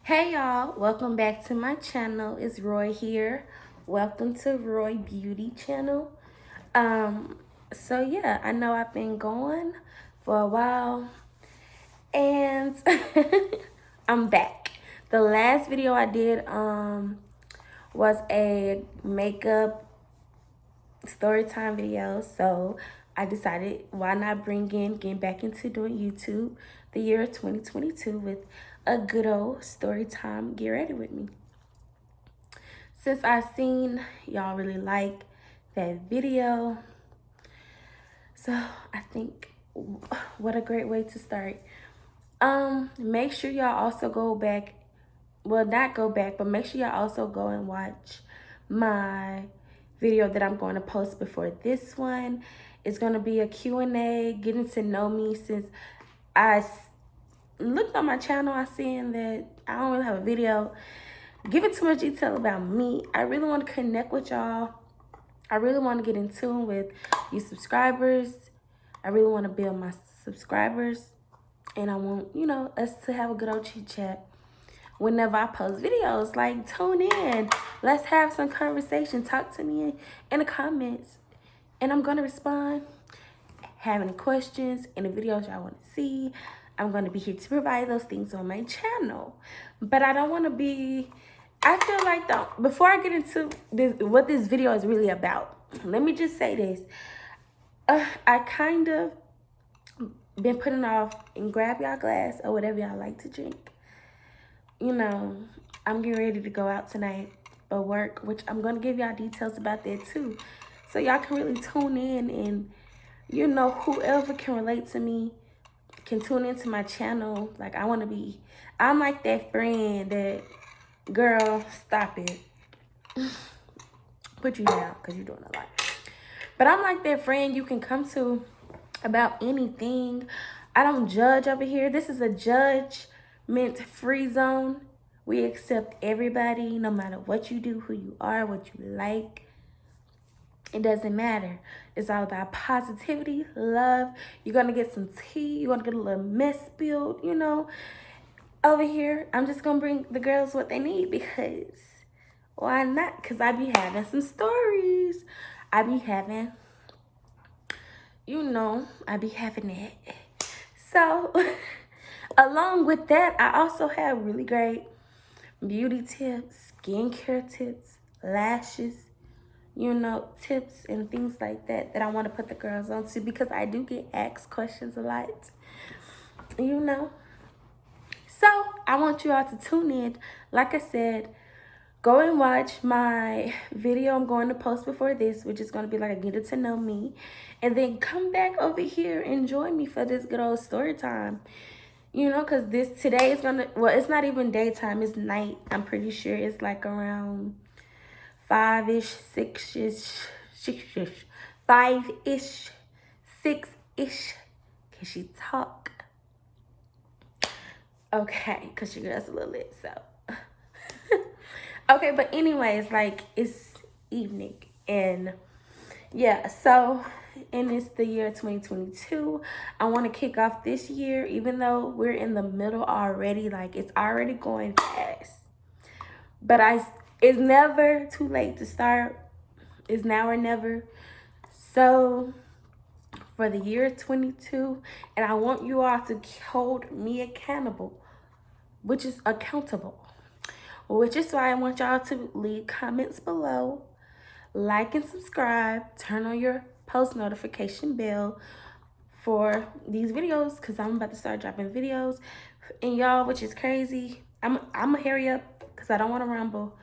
Hey y'all, welcome back to my channel. It's Roy here. Welcome to Roy Beauty channel. So yeah, I know I've been going for a while and I'm back. The last video I did was a makeup story time video, so I decided why not getting back into doing YouTube the year 2022 with a good old story time. Get ready with me. Since I seen y'all really like that video, so I think what a great way to start. Make sure y'all also go back, well, not go back, but make sure y'all also go and watch my video that I'm going to post before this one. It's going to be a Q&A, getting to know me. Since I looked on my channel, I seen that I don't really have a video giving too much detail about me. I really want to connect with y'all. I really want to get in tune with you subscribers. I really want to build my subscribers. And I want, us to have a good old chit chat whenever I post videos. Like, tune in. Let's have some conversation. Talk to me in the comments. And I'm going to respond. Have any questions, any videos y'all want to see, I'm going to be here to provide those things on my channel. But I don't want to be, I feel like, before I get into what this video is really about, let me just say this. I kind of been putting off and grab y'all glass or whatever y'all like to drink. I'm getting ready to go out tonight for work, which I'm going to give y'all details about that too. So y'all can really tune in and, whoever can relate to me can tune into my channel. Like, I'm like that friend that, girl, stop it. Put you down because you're doing a lot. But I'm like that friend you can come to about anything. I don't judge over here. This is a judgment-free zone. We accept everybody, no matter what you do, who you are, what you like. It doesn't matter. It's all about positivity, love. You're going to get some tea. You're going to get a little mess spilled, Over here, I'm just going to bring the girls what they need because why not? Because I be having some stories. I be having that. So, along with that, I also have really great beauty tips, skincare tips, lashes, tips and things like that I want to put the girls on to, because I do get asked questions a lot, So, I want you all to tune in. Like I said, go and watch my video I'm going to post before this, which is going to be like a get to know me. And then come back over here and join me for this good old story time. Because today is going to, well, it's not even daytime, it's night. I'm pretty sure it's like around 5-ish, 6-ish, 5-ish, 6-ish. Can she talk? Okay, because she gets a little lit, so. Okay, but anyways, like, it's evening. And yeah, so, and it's the year 2022. I want to kick off this year, even though we're in the middle already. Like, it's already going fast. But it's never too late to start. It's now or never. So, for the year 22, and I want you all to hold me accountable, which is accountable. Which is why I want y'all to leave comments below, like and subscribe, turn on your post notification bell for these videos, because I'm about to start dropping videos. And y'all, which is crazy, I'm gonna hurry up because I don't want to rumble.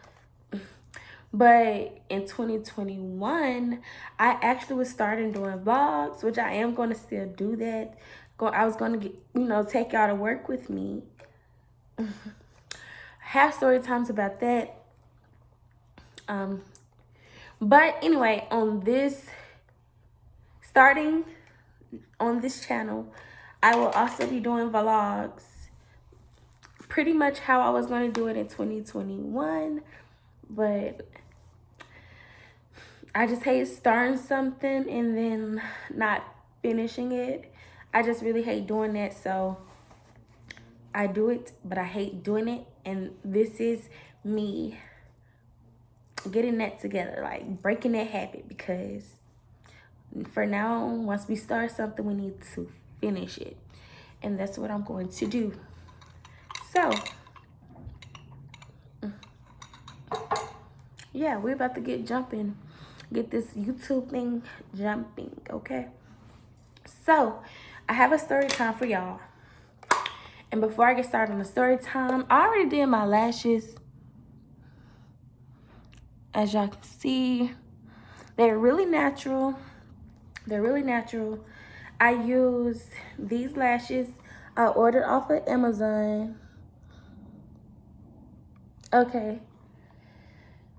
But in 2021, I actually was starting doing vlogs, which I am going to still do that. I was going to get, take y'all to work with me. Have story times about that. But anyway, starting on this channel, I will also be doing vlogs. Pretty much how I was going to do it in 2021. But I just hate starting something and then not finishing it. I just really hate doing that. So I do it, but I hate doing it. And this is me getting that together, like breaking that habit, because for now, once we start something, we need to finish it. And that's what I'm going to do. So, yeah, we're about to get jumping. Get this YouTube thing jumping, okay? So, I have a story time for y'all. And before I get started on the story time, I already did my lashes. As y'all can see, they're really natural. They're really natural. I use these lashes. I ordered off of Amazon. Okay.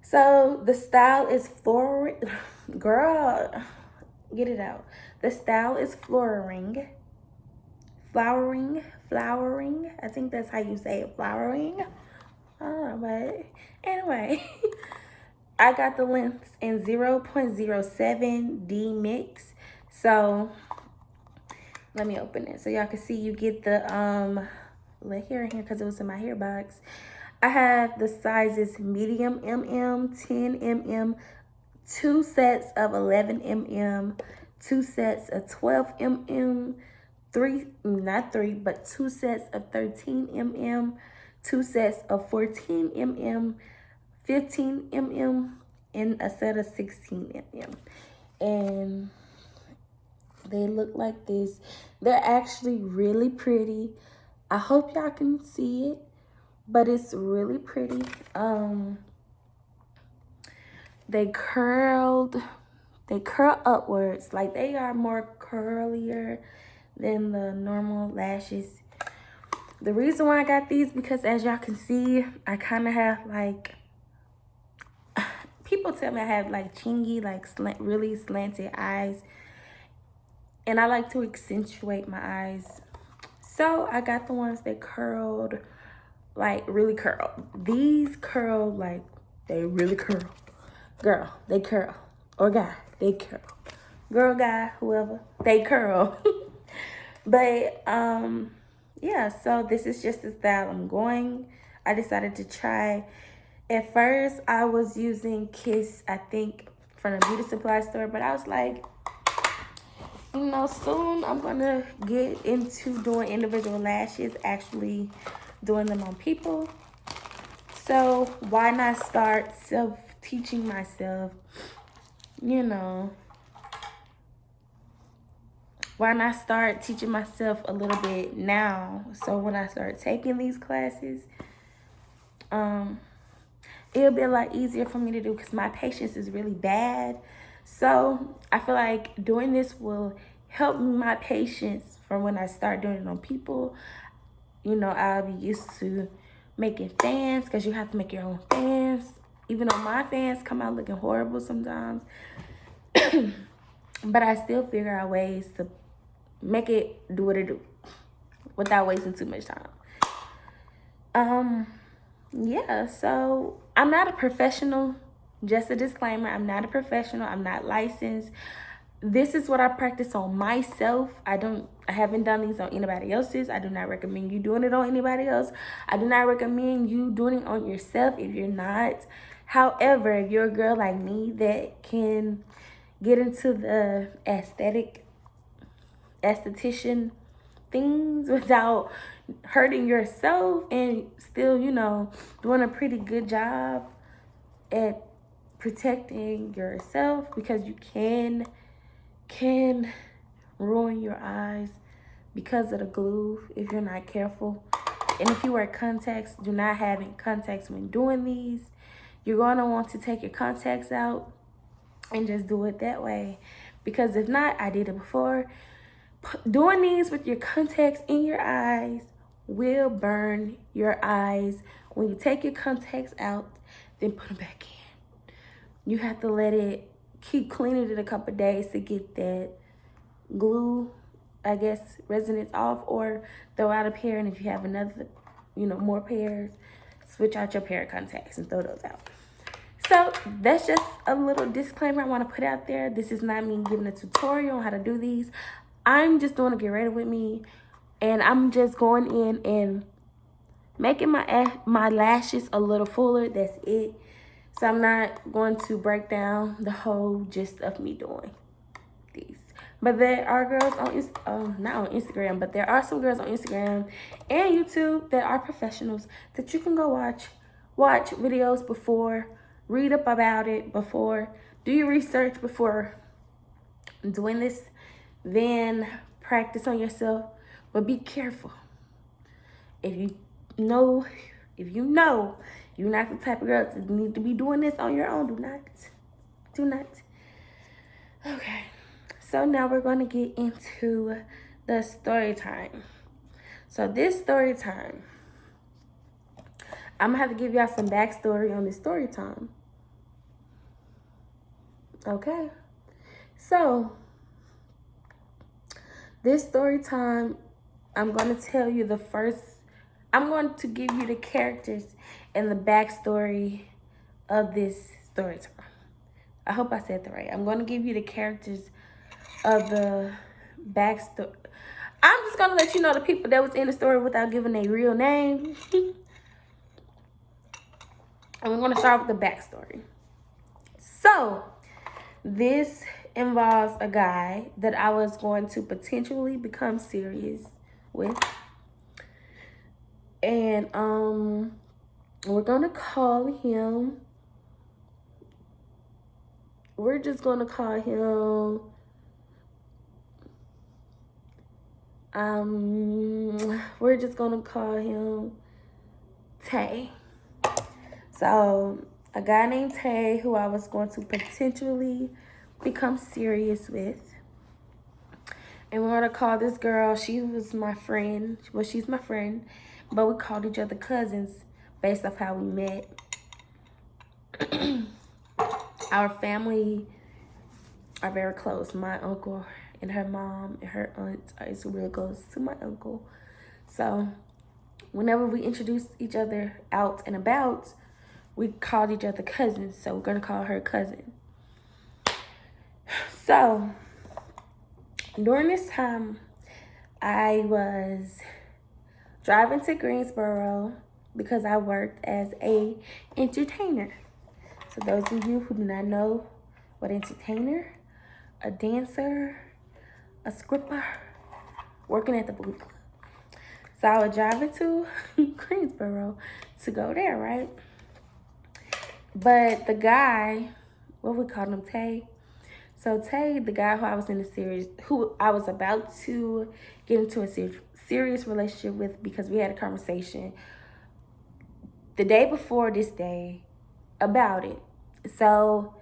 So the style is floral. Girl, get it out. The style is flowering. I think that's how you say it, flowering. I don't know, but anyway. I got the lengths in 0.07 D mix. So let me open it so y'all can see. You get the hair in here because it was in my hair box. I have the sizes medium mm, 10 mm, 2 sets of 11 mm, 2 sets of 12 mm, 2 sets of 13 mm, 2 sets of 14 mm, 15 mm, and a set of 16 mm. And they look like this. They're actually really pretty. I hope y'all can see it, but it's really pretty. They curl upwards. Like, they are more curlier than the normal lashes. The reason why I got these, because as y'all can see, I kind of have like, people tell me I have like chingy, like really slanted eyes. And I like to accentuate my eyes. So I got the ones that curled, like really curl. These curl like they really curl. Girl, they curl. Or guy, they curl. Girl, guy, whoever, they curl. But yeah, so this is just the style I'm going. I decided to try. At first, I was using Kiss, I think, from a beauty supply store. But I was like, you know, soon I'm going to get into doing individual lashes, actually doing them on people. So why not start self-teaching myself, you know. Why not start teaching myself a little bit now? So when I start taking these classes, it'll be a lot easier for me to do because my patience is really bad. So I feel like doing this will help my patience for when I start doing it on people. You know, I'll be used to making fans because you have to make your own fans. Even though my fans come out looking horrible sometimes. But I still figure out ways to make it do what it do without wasting too much time. Yeah, so I'm not a professional. Just a disclaimer, I'm not a professional. I'm not licensed. This is what I practice on myself. I haven't done these on anybody else's. I do not recommend you doing it on anybody else. I do not recommend you doing it on yourself if you're not. However, if you're a girl like me that can get into the esthetician things without hurting yourself and still, you know, doing a pretty good job at protecting yourself, because you can ruin your eyes because of the glue if you're not careful. And if you wear contacts, do not have any contacts when doing these. You're going to want to take your contacts out and just do it that way, because if not, I did it before, doing these with your contacts in your eyes will burn your eyes. When you take your contacts out, then put them back in. You have to let it, keep cleaning it a couple of days to get that glue, I guess, resonance off, or throw out a pair. And if you have another, you know, more pairs, switch out your pair of contacts and throw those out. So that's just a little disclaimer I want to put out there. This is not me giving a tutorial on how to do these. I'm just doing a get ready with me, and I'm just going in and making my lashes a little fuller. That's it. So I'm not going to break down the whole gist of me doing these. But there are girls on not on Instagram, but there are some girls on Instagram and YouTube that are professionals that you can go watch videos before, read up about it before, do your research before doing this, then practice on yourself. But be careful. If you know you're not the type of girl to need to be doing this on your own, do not. Okay, so now we're going to get into the story time. So this story time, I'm gonna have to give y'all some backstory on this story time. Okay, so this story time, I'm going to tell you I'm going to give you the characters and the backstory of this story time. I hope I said that right. I'm going to give you the characters of the backstory. I'm just going to let you know the people that was in the story without giving their real name. And we're going to start with the backstory. So, this involves a guy that I was going to potentially become serious with. And we're going to call him, we're just going to call him, we're just going to call him Tay. So, a guy named Tay who I was going to potentially become serious with. And we're going to call this girl, she was my friend. Well, she's my friend. But we called each other cousins based off how we met. Our family are very close. My uncle and her mom and her aunt is real close to my uncle. So whenever we introduce each other out and about, we called each other cousins. So we're going to call her cousin. So during this time, I was driving to Greensboro because I worked as a entertainer. So those of you who do not know what entertainer, a dancer, a scripper, working at the booth club. So I was driving to Greensboro to go there, right? But the guy, what we call him, Tay. So Tay, the guy who I was in a series, who I was about to get into a serious relationship with because we had a conversation the day before this day about it. So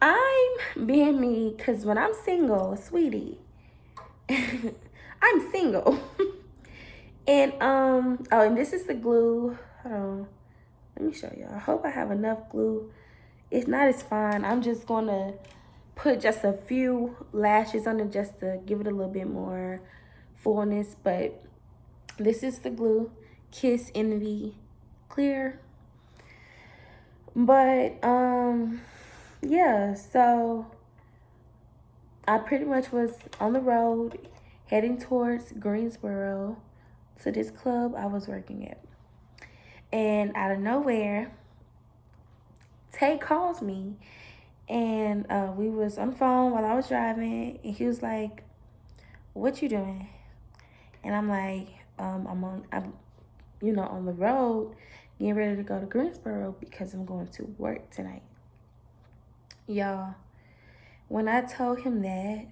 I'm being me because when I'm single, sweetie, I'm single. And and this is the glue. Hold on, let me show y'all. I hope I have enough glue. If not, it's fine. I'm just gonna put just a few lashes on it just to give it a little bit more fullness. But this is the glue, Kiss Envy Clear. But yeah, so I pretty much was on the road heading towards Greensboro to this club I was working at. And out of nowhere, Tay calls me, and we was on the phone while I was driving, and he was like, "What you doing?" And I'm like, I'm on the road, getting ready to go to Greensboro because I'm going to work tonight. Y'all, when I told him that,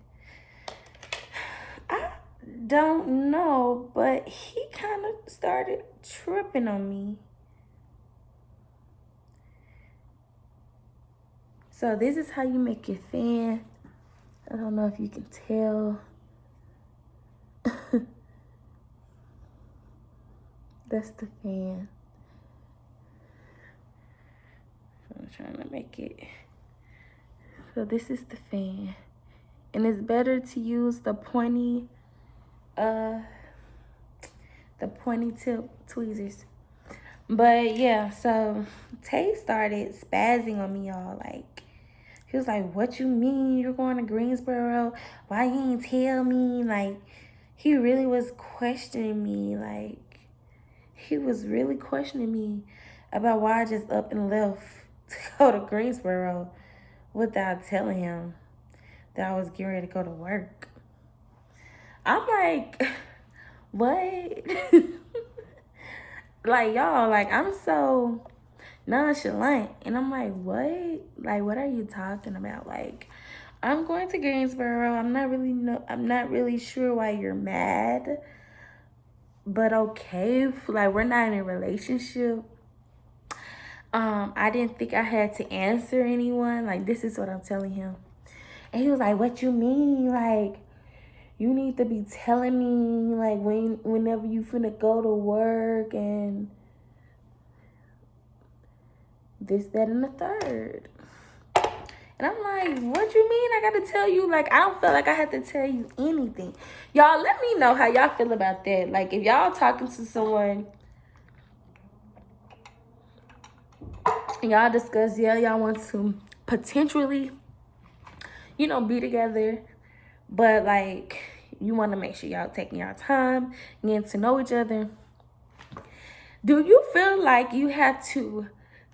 I don't know, but he kind of started tripping on me. So this is how you make your fan. I don't know if you can tell. That's the fan. I'm trying to make it. So this is the fan. And it's better to use the pointy tip tweezers. But yeah, so Tay started spazzing on me, y'all. Like, he was like, "What you mean you're going to Greensboro? Why you ain't tell me?" Like, he really was questioning me. Like, he was really questioning me about why I just up and left to go to Greensboro without telling him that I was getting ready to go to work. I'm like, what? Like, y'all, like, I'm so nonchalant. And I'm like, what? Like, what are you talking about? Like, I'm going to Greensboro. I'm not really sure why you're mad. But okay, like, we're not in a relationship. I didn't think I had to answer anyone. Like, this is what I'm telling him. And he was like, what you mean? Like, you need to be telling me, like, whenever you finna go to work and this, that, and the third. And I'm like, what you mean I gotta tell you? Like, I don't feel like I have to tell you anything. Y'all, let me know how y'all feel about that. Like, if y'all talking to someone and y'all discuss, yeah, y'all want to potentially, you know, be together, but, like, you want to make sure y'all taking y'all time, getting to know each other. Do you feel like you have to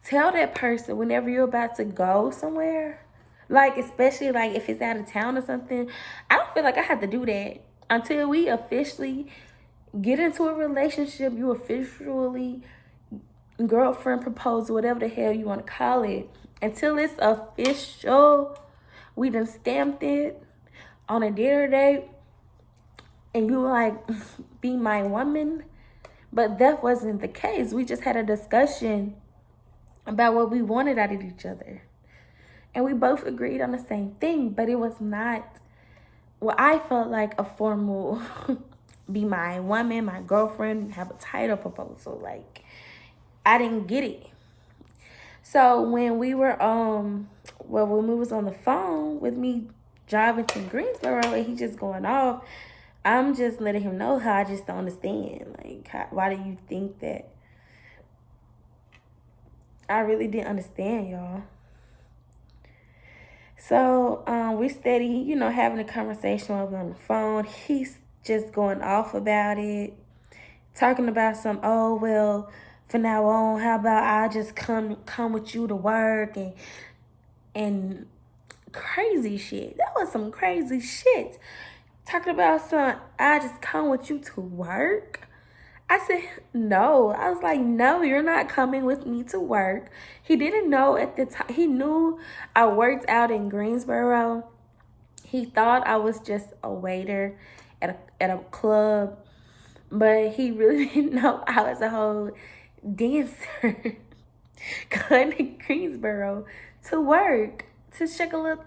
tell that person whenever you're about to go somewhere? Like, especially, like, if it's out of town or something. I don't feel like I have to do that until we officially get into a relationship. You officially girlfriend proposal, whatever the hell you want to call it. Until it's official, we done stamped it on a dinner date, and you like, be my woman. But that wasn't the case. We just had a discussion about what we wanted out of each other. And we both agreed on the same thing, but it was not what I felt like a formal be my woman, my girlfriend, have a title proposal. Like, I didn't get it. So when we were when we was on the phone with me driving to Greensboro and he just going off, I'm just letting him know how I just don't understand. Like, why do you think that? I really didn't understand, y'all. So we steady, you know, having a conversation while we're on the phone. He's just going off about it, talking about some, oh, well, from now on, how about I just come with you to work and crazy shit. That was some crazy shit. Talking about some, I just come with you to work. I said, no. I was like, no, you're not coming with me to work. He didn't know at the time. He knew I worked out in Greensboro. He thought I was just a waiter at a club. But he really didn't know I was a whole dancer going to Greensboro to work, to shake a little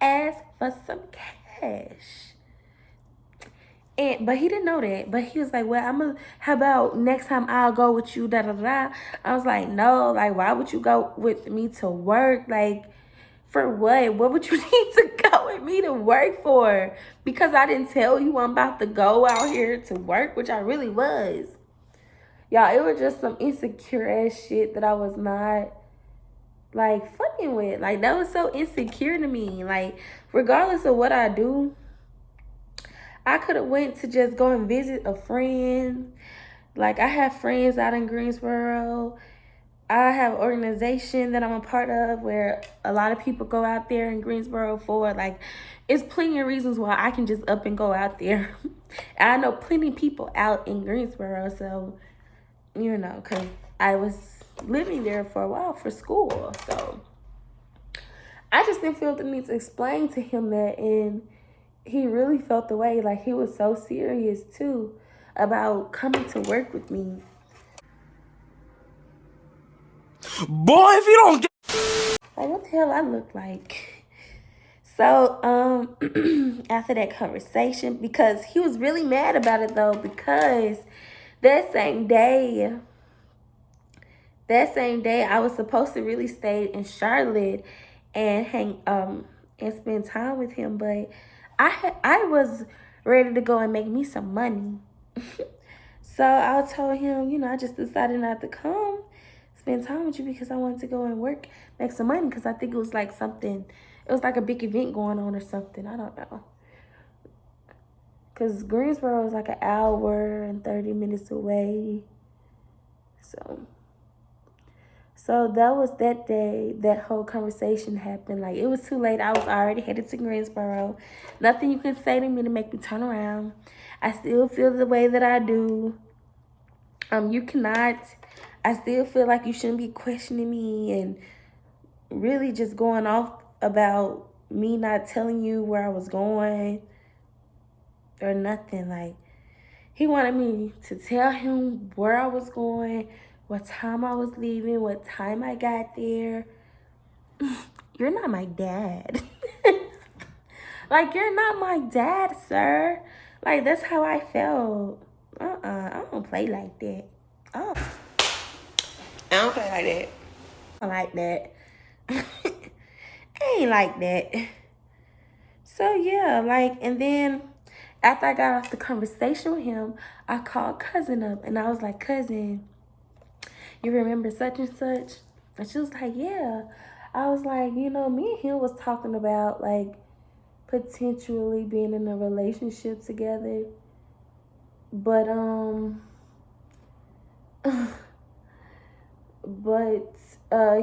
ass for some cash. But he didn't know that. But he was like, well, how about next time I'll go with you, da da da. I was like, no, like, why would you go with me to work? Like, for what? What would you need to go with me to work for? Because I didn't tell you I'm about to go out here to work, which I really was. Y'all, it was just some insecure ass shit that I was not, like, fucking with. Like, that was so insecure to me. Like, regardless of what I do, I could have went to just go and visit a friend. Like, I have friends out in Greensboro. I have an organization that I'm a part of where a lot of people go out there in Greensboro for. Like, it's plenty of reasons why I can just up and go out there. I know plenty of people out in Greensboro. So, you know, because I was living there for a while for school. So, I just didn't feel the need to explain to him that, and he really felt the way. Like, he was so serious too about coming to work with me. Boy, if you don't get, like, what the hell I look like? So after that conversation, because he was really mad about it though, because that same day I was supposed to really stay in Charlotte and and spend time with him, but I was ready to go and make me some money. So I told him, you know, I just decided not to come spend time with you because I wanted to go and work, make some money, because I think it was like something, it was like a big event going on or something. I don't know. Because Greensboro is like an hour and 30 minutes away. So that was that day that whole conversation happened. Like, it was too late. I was already headed to Greensboro. Nothing you can say to me to make me turn around. I still feel the way that I do. You cannot. I still feel like you shouldn't be questioning me and really just going off about me not telling you where I was going or nothing. Like, he wanted me to tell him where I was going, what time I was leaving, what time I got there. You're not my dad. Like, you're not my dad, sir. Like, that's how I felt. I don't play like that. I don't play like that. I like that. I ain't like that. So, yeah, like, and then after I got off the conversation with him, I called cousin up, and I was like, cousin, you remember such and such? And she was like, yeah. I was like, me and him was talking about, like, potentially being in a relationship together. But,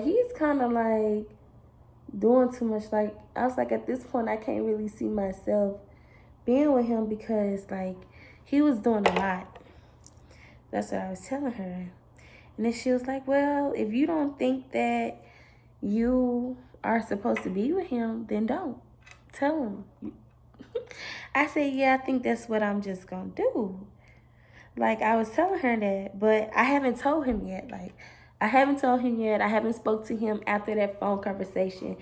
he's kind of, like, doing too much. Like, I was like, at this point, I can't really see myself being with him because, like, he was doing a lot. That's what I was telling her. And then she was like, well, if you don't think that you are supposed to be with him, then don't. Tell him. I said, yeah, I think that's what I'm just going to do. Like, I was telling her that, but I haven't told him yet. Like, I haven't told him yet. I haven't spoke to him after that phone conversation.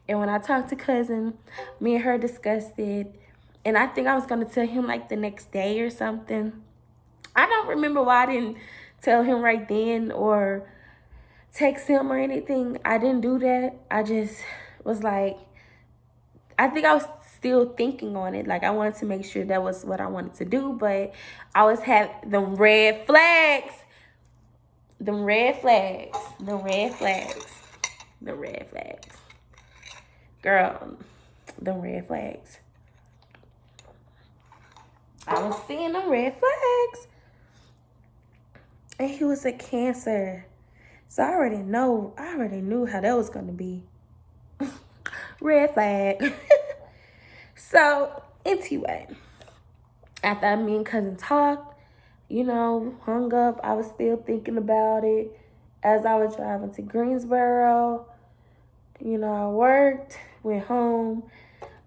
And when I talked to cousin, me and her discussed it. And I think I was going to tell him, like, the next day or something. I don't remember why I didn't tell him right then or text him or anything. I didn't do that. I just was like, I think I was still thinking on it. Like, I wanted to make sure that was what I wanted to do, but I always had them red flags. Them red flags. The red flags. The red flags. Girl, them red flags. I was seeing them red flags. And he was a Cancer. So I already knew how that was going to be. Red flag. So, anyway, after me and cousin talked, hung up, I was still thinking about it as I was driving to Greensboro. I worked, went home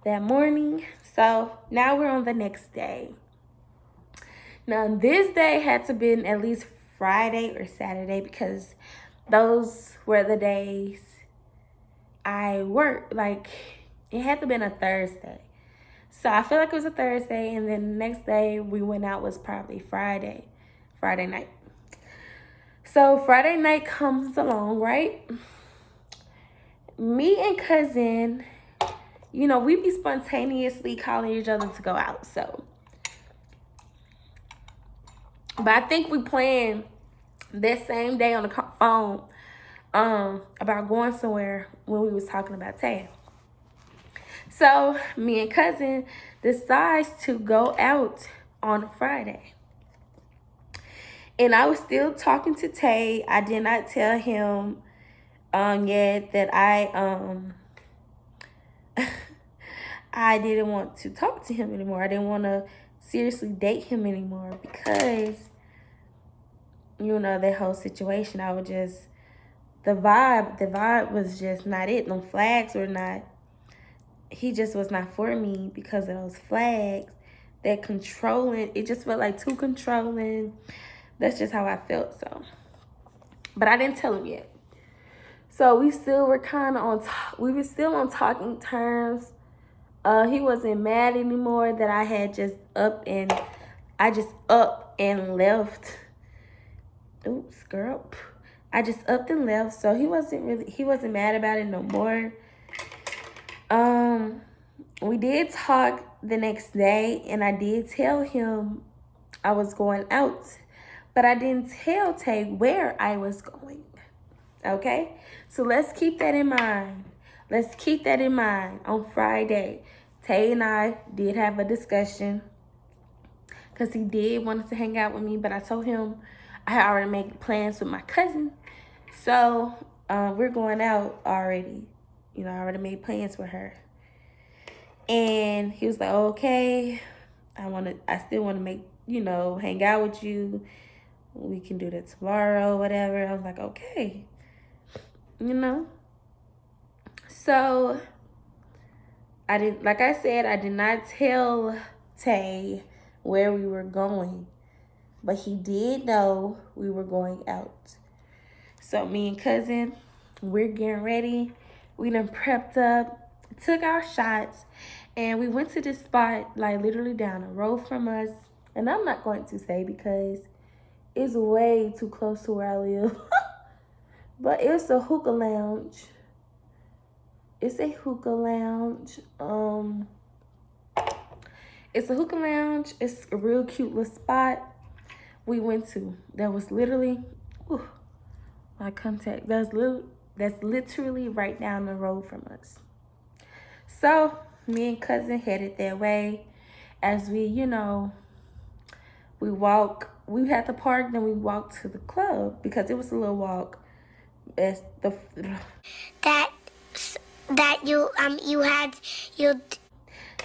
that morning. So, now we're on the next day. Now, this day had to be at least Friday or Saturday because those were the days I worked. Like, it had to have been a Thursday. So I feel like it was a Thursday, and then the next day we went out was probably Friday night. So Friday night comes along, right? Me and cousin, we be spontaneously calling each other to go out. So, but I think we planned that same day on the phone about going somewhere when we was talking about Tay. So me and cousin decides to go out on Friday. And I was still talking to Tay. I did not tell him yet that I didn't want to talk to him anymore. I didn't want to seriously date him anymore because, that whole situation. I was just, the vibe was just not it. No flags were not. He just was not for me because of those flags. That controlling, it just felt like too controlling. That's just how I felt. So, but I didn't tell him yet. So we still were kind of we were still on talking terms. He wasn't mad anymore that I had just up and left. Oops, girl. I just upped and left. So he wasn't mad about it no more. We did talk the next day, and I did tell him I was going out, but I didn't tell Tay where I was going. Okay? So let's keep that in mind. Let's keep that in mind. On Friday, Tay and I did have a discussion because he did want to hang out with me, but I told him I had already made plans with my cousin. So we're going out already. You know, I already made plans with her. And he was like, okay, I still want to make, you know, hang out with you. We can do that tomorrow, whatever. I was like, okay. You know? So like I said, I did not tell Tay where we were going, but he did know we were going out. So me and cousin, we're getting ready. We done prepped up, took our shots, and we went to this spot like literally down the road from us. And I'm not going to say because it's way too close to where I live. But it's a hookah lounge. It's a hookah lounge. It's a hookah lounge. It's a real cute little spot we went to. That was literally, my contact. That's literally right down the road from us. So me and cousin headed that way. As we, you know, we had to park, then we walked to the club because it was a little walk. As the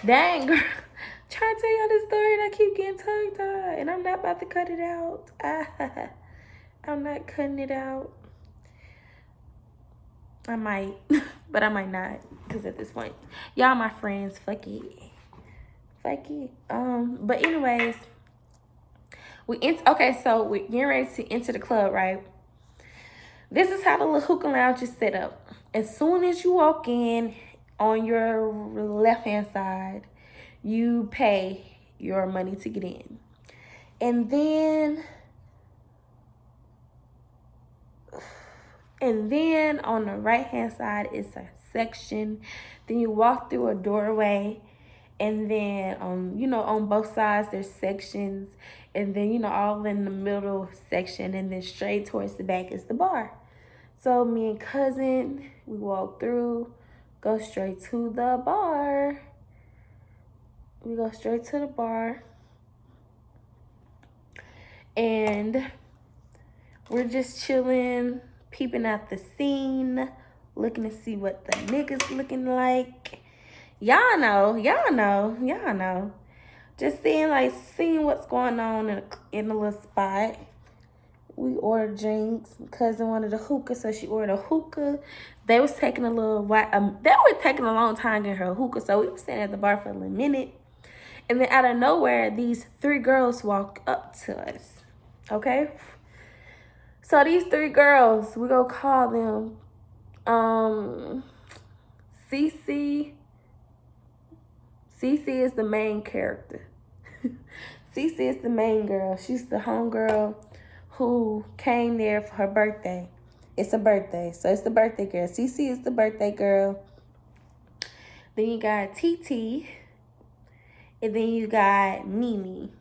dang girl, trying to tell y'all this story and I keep getting tongue-tied and I'm not about to cut it out. I'm not cutting it out. I might, but I might not, because at this point, y'all my friends. Fuck it. But anyways, so we're getting ready to enter the club, right? This is how the little hookah lounge is set up. As soon as you walk in, on your left-hand side, you pay your money to get in. And then on the right-hand side is a section. Then you walk through a doorway. And then on both sides there's sections. And then, all in the middle section. And then straight towards the back is the bar. So me and cousin, we walk through, go straight to the bar. We go straight to the bar. And we're just chilling, peeping at the scene, looking to see what the niggas looking like. Y'all know. Just seeing what's going on in the little spot. We ordered drinks. Cousin wanted a hookah, so she ordered a hookah. They was taking a little while. They were taking a long time getting her hookah, so we were standing at the bar for a little minute. And then out of nowhere, these 3 girls walk up to us. Okay? So these 3 girls, we gonna call them Cece. Cece is the main character. Cece is the main girl. She's the homegirl who came there for her birthday. It's a birthday, so it's the birthday girl. Cece is the birthday girl. Then you got TT. And then you got Mimi.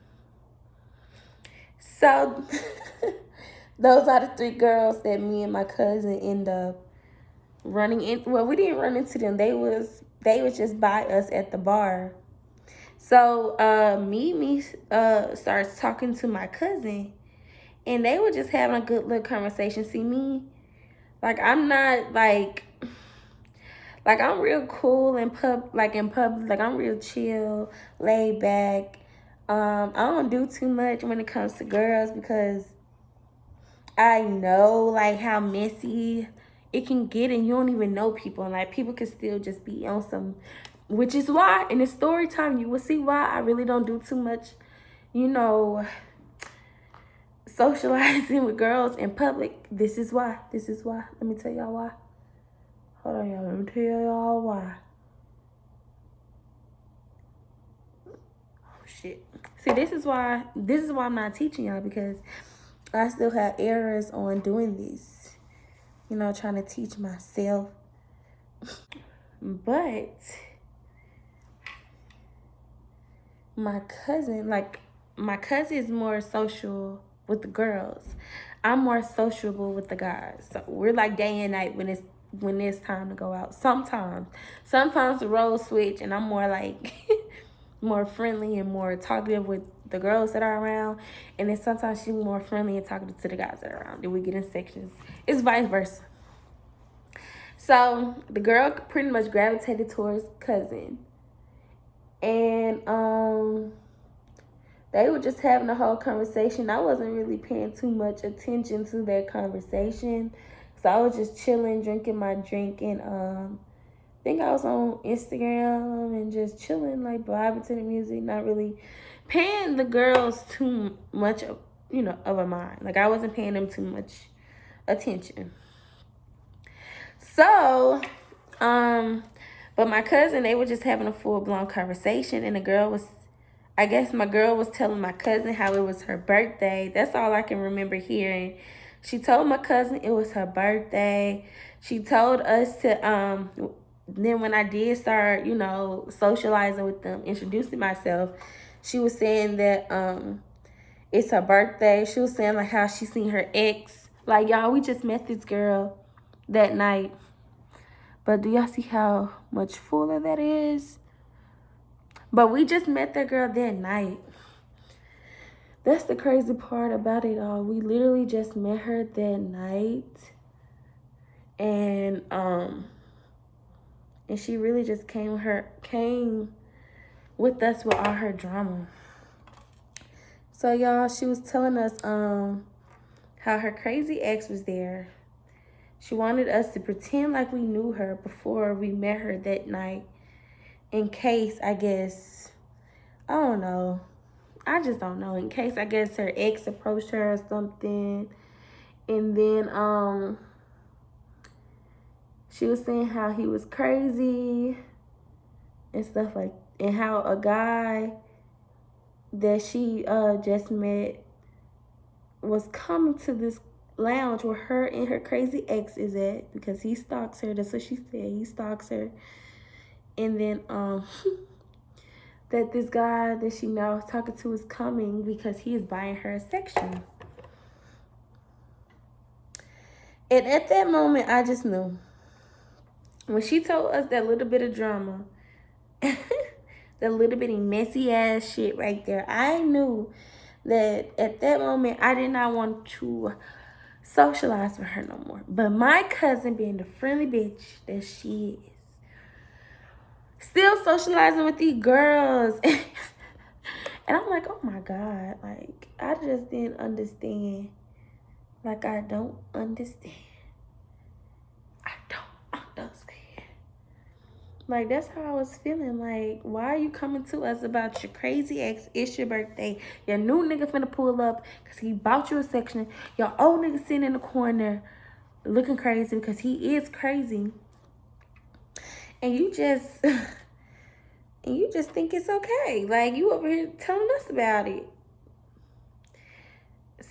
So those are the 3 girls that me and my cousin end up running in. Well, we didn't run into them. They was just by us at the bar. So Mimi starts talking to my cousin, and they were just having a good little conversation. See me, I'm not I'm real cool in public. I'm real chill, laid back. I don't do too much when it comes to girls because I know how messy it can get, and you don't even know people, and people can still just be on some, which is why in the story time you will see why I really don't do too much, socializing with girls in public. This is why. Let me tell y'all why. Hold on, y'all. Let me tell y'all why. Oh shit. See, this is why I'm not teaching y'all, because I still have errors on doing this. Trying to teach myself. But my cousin is more social with the girls. I'm more sociable with the guys. So we're day and night when it's time to go out. Sometimes the roles switch and I'm more more friendly and more talkative with the girls that are around, and then sometimes she's more friendly and talkative to the guys that are around. Then we get in sections. It's vice versa. So the girl pretty much gravitated towards cousin, and they were just having a whole conversation. I wasn't really paying too much attention to their conversation, so I was just chilling, drinking my drink, and I think I was on Instagram and just chilling, like vibing to the music, not really paying the girls too much of, of a mind. Like I wasn't paying them too much attention. So, but my cousin, they were just having a full-blown conversation, and I guess my girl was telling my cousin how it was her birthday. That's all I can remember hearing. She told my cousin it was her birthday. She told us to, then when I did start, socializing with them, introducing myself, she was saying that it's her birthday. She was saying like how she seen her ex. Like, y'all, we just met this girl that night. But do y'all see how much fuller that is? But we just met that girl that night. That's the crazy part about it all. We literally just met her that night. And she really just came with us with all her drama. So y'all, she was telling us how her crazy ex was there. She wanted us to pretend like we knew her before we met her that night, in case, I guess, I don't know. I just don't know. In case, I guess, her ex approached her or something. And then she was saying how he was crazy and stuff like, and how a guy that she just met was coming to this lounge where her and her crazy ex is at, because he stalks her. That's what she said. He stalks her. And then that this guy that she now is talking to is coming because he is buying her a section. And at that moment, I just knew. When she told us that little bit of drama, that little bitty messy ass shit right there, I knew that at that moment I did not want to socialize with her no more. But my cousin, being the friendly bitch that she is, still socializing with these girls. And I'm like, oh my God, like, I just didn't understand. Like, I don't understand. I don't understand. Like, that's how I was feeling. Like, why are you coming to us about your crazy ex? It's your birthday. Your new nigga finna pull up because he bought you a section. Your old nigga sitting in the corner looking crazy because he is crazy. And you just think it's okay. Like, you over here telling us about it.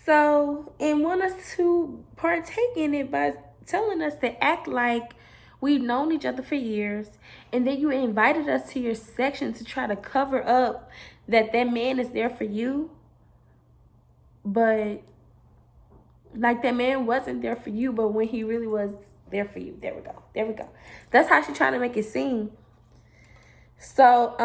So, and want us to partake in it by telling us to act like we've known each other for years, and then you invited us to your section to try to cover up that man is there for you. But, like, that man wasn't there for you, but when he really was there for you. There we go. That's how she trying to make it seem. So,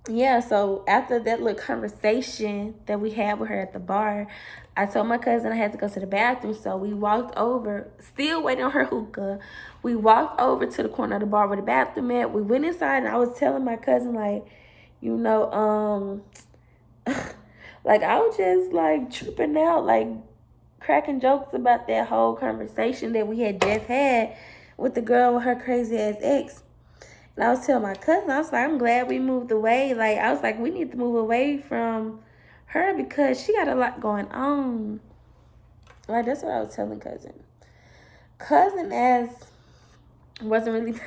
yeah, so after that little conversation that we had with her at the bar, I told my cousin I had to go to the bathroom. So we walked over, still waiting on her hookah. We walked over to the corner of the bar where the bathroom at. We went inside, and I was telling my cousin, like, like, I was just, like, tripping out, like, cracking jokes about that whole conversation that we had just had with the girl with her crazy-ass ex. And I was telling my cousin, I was like, I'm glad we moved away. Like, I was like, we need to move away from her because she got a lot going on. Like, that's what I was telling cousin. Cousin as wasn't really...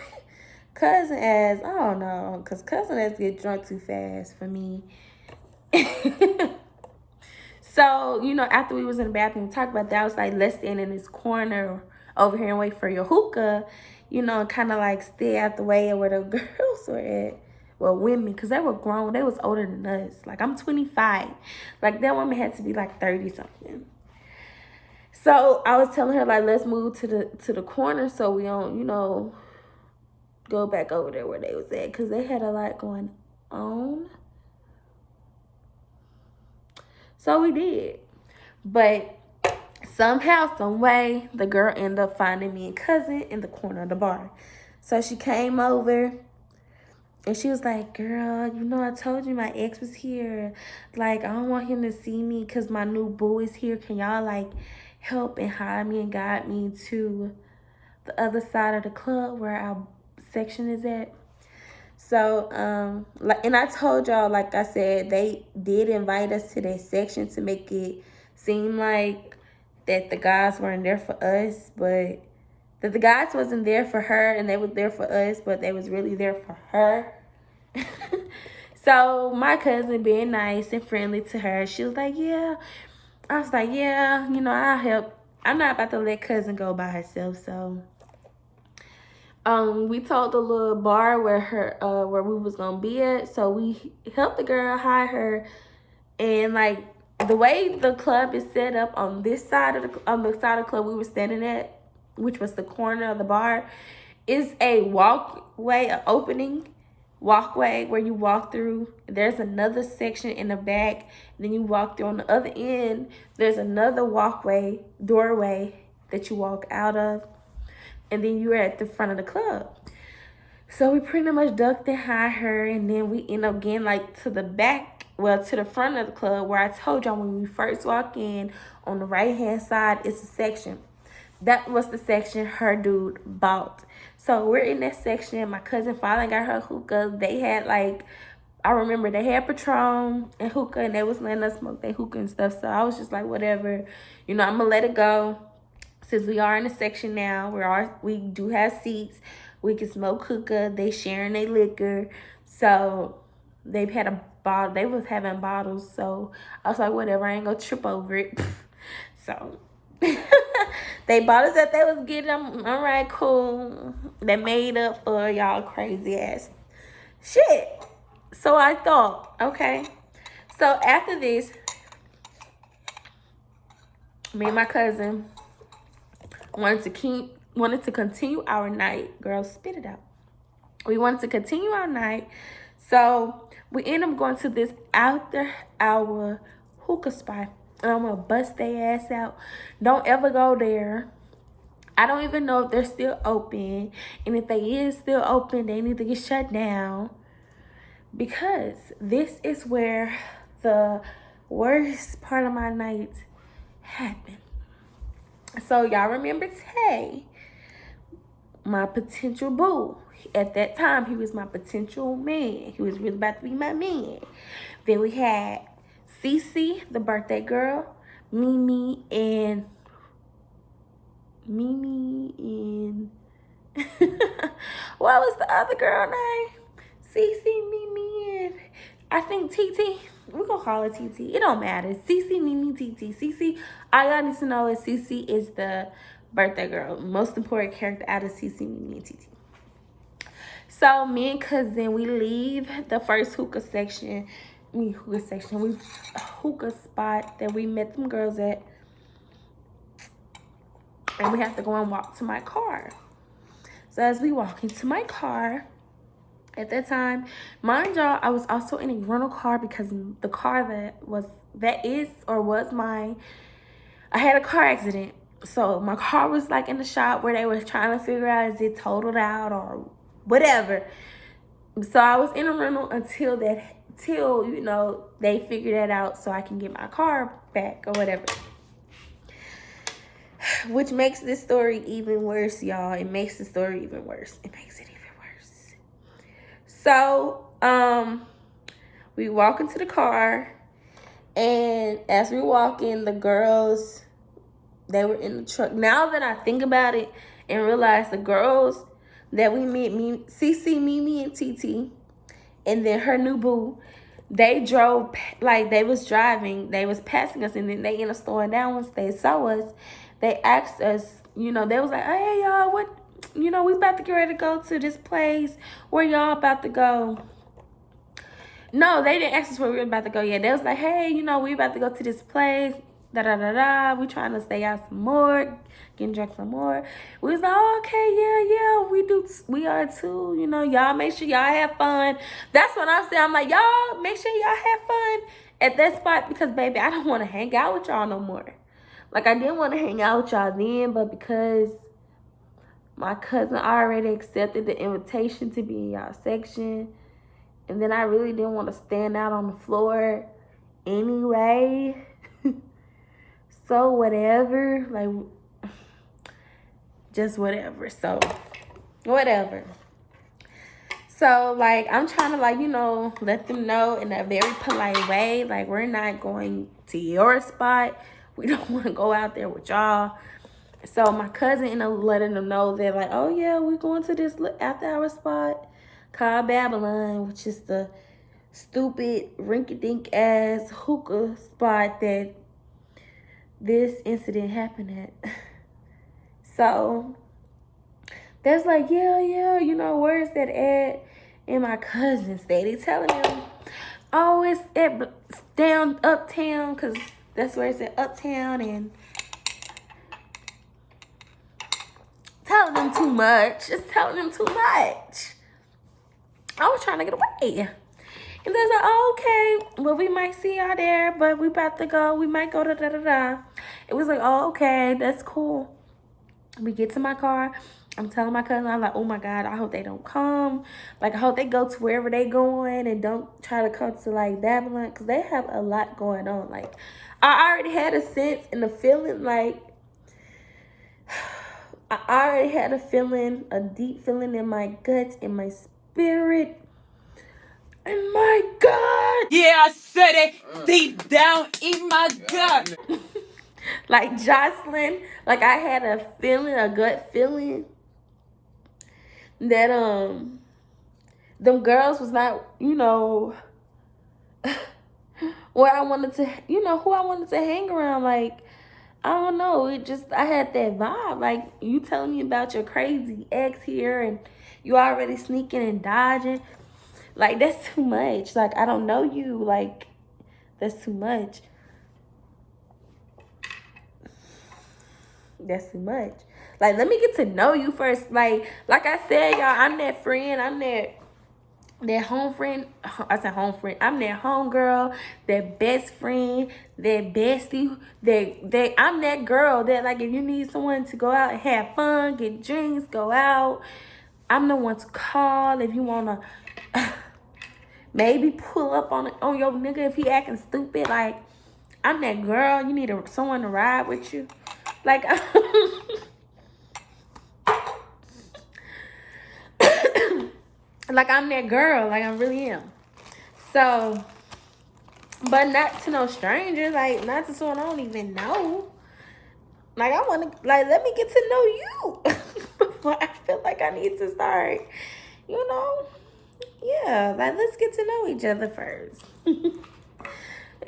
cousin as, I don't know, because cousin as get drunk too fast for me. So, after we was in the bathroom, we talked about that. I was like, let's stand in this corner over here and wait for your hookah. Kind of like stay out the way of where the girls were at. Well, women, because they were grown. They was older than us. Like, I'm 25. Like, that woman had to be like 30-something. So, I was telling her, like, let's move to the corner so we don't, go back over there where they was at. Because they had a lot going own. So we did. But somehow, some way, the girl ended up finding me and cousin in the corner of the bar. So she came over and she was like, girl, you know, I told you my ex was here. Like, I don't want him to see me because my new boo is here. Can y'all, like, help and hide me and guide me to the other side of the club where our section is at? So, and I told y'all, like I said, they did invite us to their section to make it seem like that the guys weren't there for us, but that the guys wasn't there for her and they was there for us, but they was really there for her. So my cousin, being nice and friendly to her, she was like, yeah. I was like, yeah, you know, I'll help. I'm not about to let cousin go by herself. So we told the little bar where we was gonna be at. So we helped the girl hide her, and like the way the club is set up on this side of the side of the club we were standing at, which was the corner of the bar, is a walkway, an opening walkway where you walk through. There's another section in the back. Then you walk through on the other end. There's another doorway that you walk out of. And then you're at the front of the club. So we pretty much ducked and hide her. And then we end up getting like to the back, well, to the front of the club where I told y'all when we first walk in, on the right-hand side, it's a section. That was the section her dude bought. So we're in that section. My cousin finally got her hookah. They had like, I remember they had Patron and hookah, and they was letting us smoke their hookah and stuff. So I was just like, whatever, you know, I'm gonna let it go. Since we are in a section now, we do have seats. We can smoke hookah. They sharing their liquor. So they've had a bottle. They was having bottles. So I was like, whatever, I ain't gonna trip over it. So they bought us that they was getting them. All right, cool. They made up for y'all crazy ass shit. So I thought, okay. So after this, me and my cousin wanted to continue our night. Girl, spit it out. We wanted to continue our night. So we ended up going to this after hour hookah spot. And I'm gonna bust their ass out. Don't ever go there. I don't even know if they're still open. And if they is still open, they need to get shut down. Because this is where the worst part of my night happened. So y'all remember Tay, my potential boo. At that time, he was my potential man. He was really about to be my man. Then we had Cece, the birthday girl, Mimi and what was the other girl name? Cece, Mimi, and I think TT. We're gonna call her TT. It don't matter. Cece, Mimi, TT. Cece, all y'all need to know is Cece is the birthday girl. Most important character out of Cece, Mimi, and TT. So me and cousin, we leave the first hookah spot that we met them girls at, and we have to go and walk to my car. So as we walk into my car, at that time, mind y'all, I was also in a rental car because the car that was mine, I had a car accident. So my car was like in the shop where they was trying to figure out is it totaled out or whatever. So I was in a rental until you know, they figured that out so I can get my car back or whatever. Which makes this story even worse, y'all. It makes the story even worse. It makes it even worse. So, we walk into the car, and as we walk in, the girls, they were in the truck. Now that I think about it and realize the girls that we met, Cece, Mimi, and TT, and then her new boo, they drove, like they was driving, they was passing us, and then they ended up slowing down once they saw us. They asked us, you know, they was like, hey, y'all, what, you know, we about to get ready to go to this place. Where y'all about to go? No, they didn't ask us where we were about to go yet. They was like, hey, you know, we about to go to this place. da-da-da-da. We trying to stay out some more, getting drunk some more. We was like, oh, okay, yeah, we are too. You know, y'all make sure y'all have fun. That's what I'm saying. I'm like, y'all make sure y'all have fun at that spot because, baby, I don't want to hang out with y'all no more. Like, I didn't want to hang out with y'all then, but because my cousin already accepted the invitation to be in y'all section, and then I really didn't want to stand out on the floor anyway. So whatever, like, just whatever. So whatever. So like, I'm trying to, like, you know, let them know in a very polite way, like, we're not going to your spot. We don't want to go out there with y'all. So my cousin ended up letting them know that, like, oh yeah, we're going to this after hour spot called Babylon, which is the stupid rinky-dink ass hookah spot that this incident happened at. So that's like, yeah, you know, where is that at? And my cousin steady telling him, oh, it's at down uptown, because that's where it's at, uptown, and telling them too much. Just telling them too much. I was trying to get away. And they're like, oh, okay, well, we might see y'all there, but we about to go. We might go to da-da-da. It was like, oh, okay, that's cool. We get to my car. I'm telling my cousin, I'm like, oh, my God, I hope they don't come. Like, I hope they go to wherever they going and don't try to come to, like, Babylon, because they have a lot going on. Like, I already had a sense and a feeling, like, I already had a feeling, a deep feeling in my guts, in my spirit. And my God. Yeah, I said it deep down in my gut. Like Jocelyn, like I had a feeling, a gut feeling that them girls was not, you know, where I wanted to, you know, who I wanted to hang around. Like, I don't know, it just, I had that vibe. Like, you telling me about your crazy ex here and you already sneaking and dodging. Like, that's too much. Like, I don't know you. Like, that's too much. That's too much. Like, let me get to know you first. Like I said, y'all, I'm that friend. I'm that home friend. I said home friend. I'm that home girl, that best friend, that bestie. I'm that girl that, like, if you need someone to go out and have fun, get drinks, go out, I'm the one to call. If you wanna maybe pull up on your nigga if he acting stupid, like, I'm that girl. You need someone to ride with you. Like, like, I'm that girl. Like, I really am. So, but not to no strangers. Like, not to someone I don't even know. Like, I want to, like, let me get to know you. Before I feel like I need to start, you know, yeah, like, let's get to know each other first.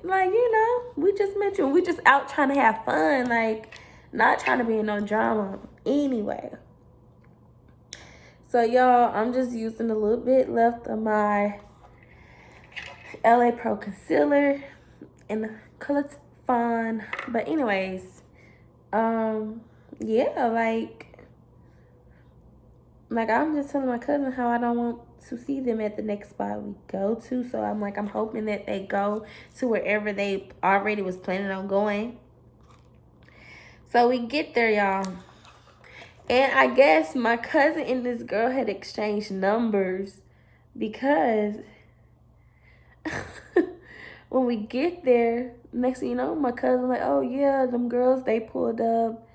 Like, you know, we just met you. We just out trying to have fun. Like, not trying to be in no drama anyway. So, y'all, I'm just using a little bit left of my LA Pro Concealer in the color Fawn. But anyways, yeah, like I'm just telling my cousin how I don't want to see them at the next spot we go to. So I'm like, I'm hoping that they go to wherever they already was planning on going. So we get there, y'all. And I guess my cousin and this girl had exchanged numbers because when we get there, next thing you know, my cousin like, oh yeah, them girls, they pulled up.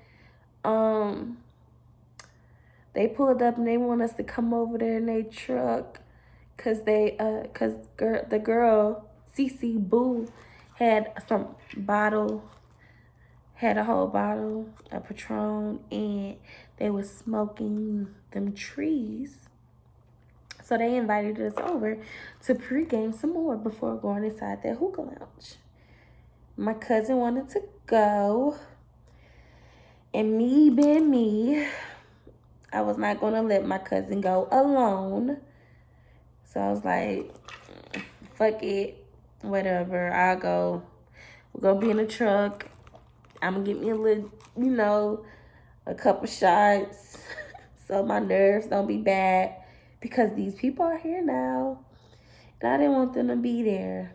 They pulled up and they want us to come over there in their truck because the girl, Cece Boo, had had a whole bottle of Patron, and they was smoking them trees. So they invited us over to pregame some more before going inside their hookah lounge. My cousin wanted to go, and me being me, I was not going to let my cousin go alone. So I was like, fuck it, whatever, I'll go. We're going to be in the truck. I'm gonna get me a little, a couple shots so my nerves don't be bad because these people are here now and I didn't want them to be there.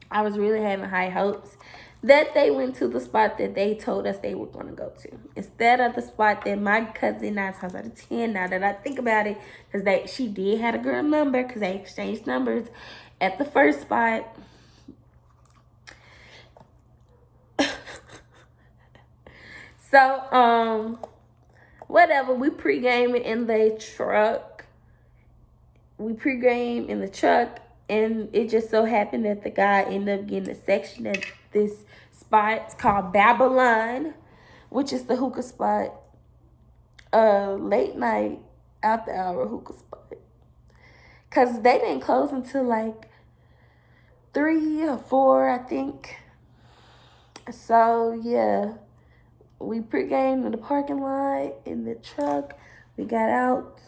I was really having high hopes that they went to the spot that they told us they were going to go to instead of the spot that my cousin, 9 times out of 10, now that I think about it, because she did have a girl number because they exchanged numbers at the first spot. So, whatever, we pre-gaming in the truck. And it just so happened that the guy ended up getting a section at this spot. It's called Babylon, which is the hookah spot. Late night, after hour hookah spot. Because they didn't close until like 3 or 4, I think. So, yeah. We pre-gamed in the parking lot, in the truck. We got out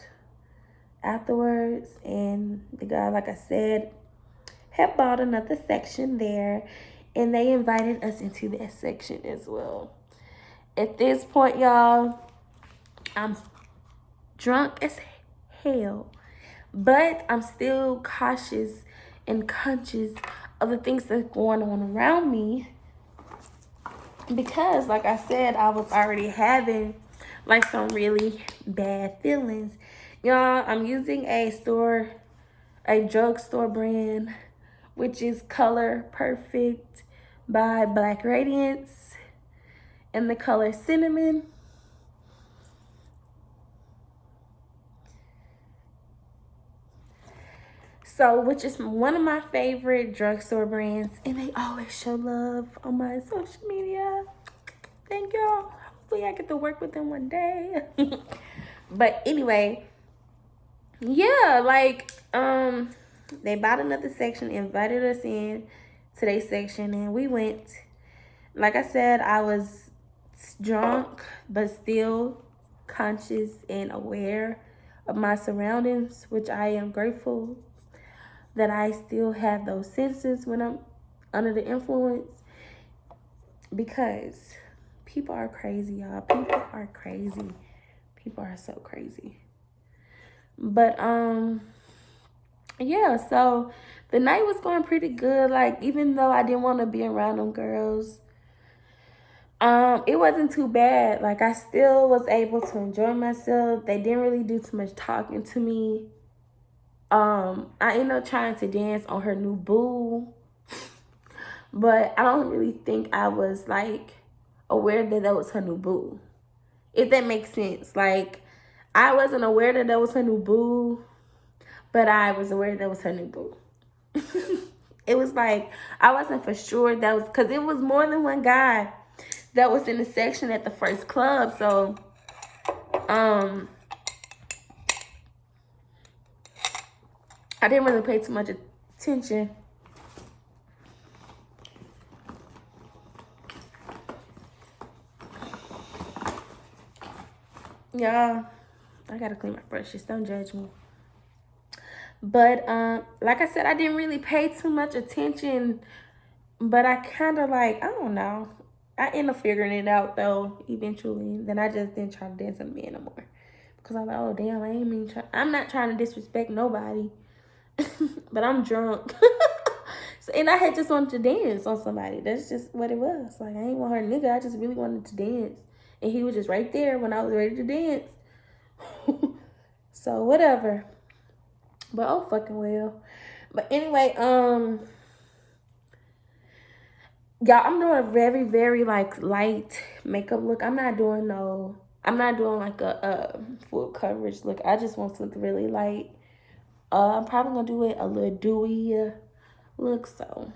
afterwards, and the guy, like I said, had bought another section there, and they invited us into that section as well. At this point, y'all, I'm drunk as hell, but I'm still cautious and conscious of the things that's going on around me, because like I said, I was already having like some really bad feelings. Y'all, I'm using a drugstore brand, which is Color Perfect by Black Radiance, in the color Cinnamon. So, which is one of my favorite drugstore brands, and they always show love on my social media. Thank y'all. Hopefully I get to work with them one day. But anyway, yeah, like, they bought another section, invited us in to their section, and we went. Like I said, I was drunk, but still conscious and aware of my surroundings, which I am grateful that I still have those senses when I'm under the influence, because people are crazy, y'all. People are crazy. People are so crazy. But, yeah, so the night was going pretty good. Like, even though I didn't want to be around them girls, it wasn't too bad. Like, I still was able to enjoy myself. They didn't really do too much talking to me. I ended up trying to dance on her new boo, but I don't really think I was like aware that that was her new boo, if that makes sense. Like, I wasn't aware that that was her new boo, but I was aware that was her new boo. It was like, I wasn't for sure that was, because it was more than one guy that was in the section at the first club. So, I didn't really pay too much attention. Y'all, I gotta clean my brushes. Don't judge me. But, like I said, I didn't really pay too much attention. But I kind of like, I don't know. I ended up figuring it out, though, eventually. Then I just didn't try to dance on me anymore. Because I'm like, oh, damn, I'm not trying to disrespect nobody. But I'm drunk. So, and I had just wanted to dance on somebody. That's just what it was. Like, I ain't want her nigga. I just really wanted to dance. And he was just right there when I was ready to dance. So, whatever. But, oh, fucking well. But anyway, y'all, I'm doing a very, very, like, light makeup look. I'm not doing like a full coverage look. I just want something really light. I'm probably going to do it a little dewy look. So,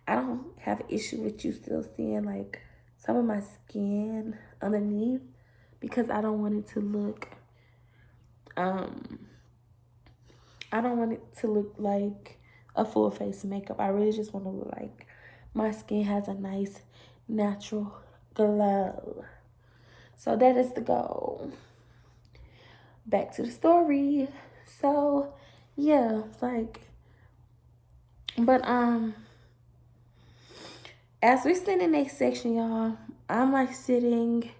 I don't have an issue with you still seeing, like, some of my skin underneath, because I don't want it to look, like a full face of makeup. I really just want to look like my skin has a nice natural glow. So that is the goal. Back to the story. So yeah, like, but As we sit in next section, y'all, I'm like sitting,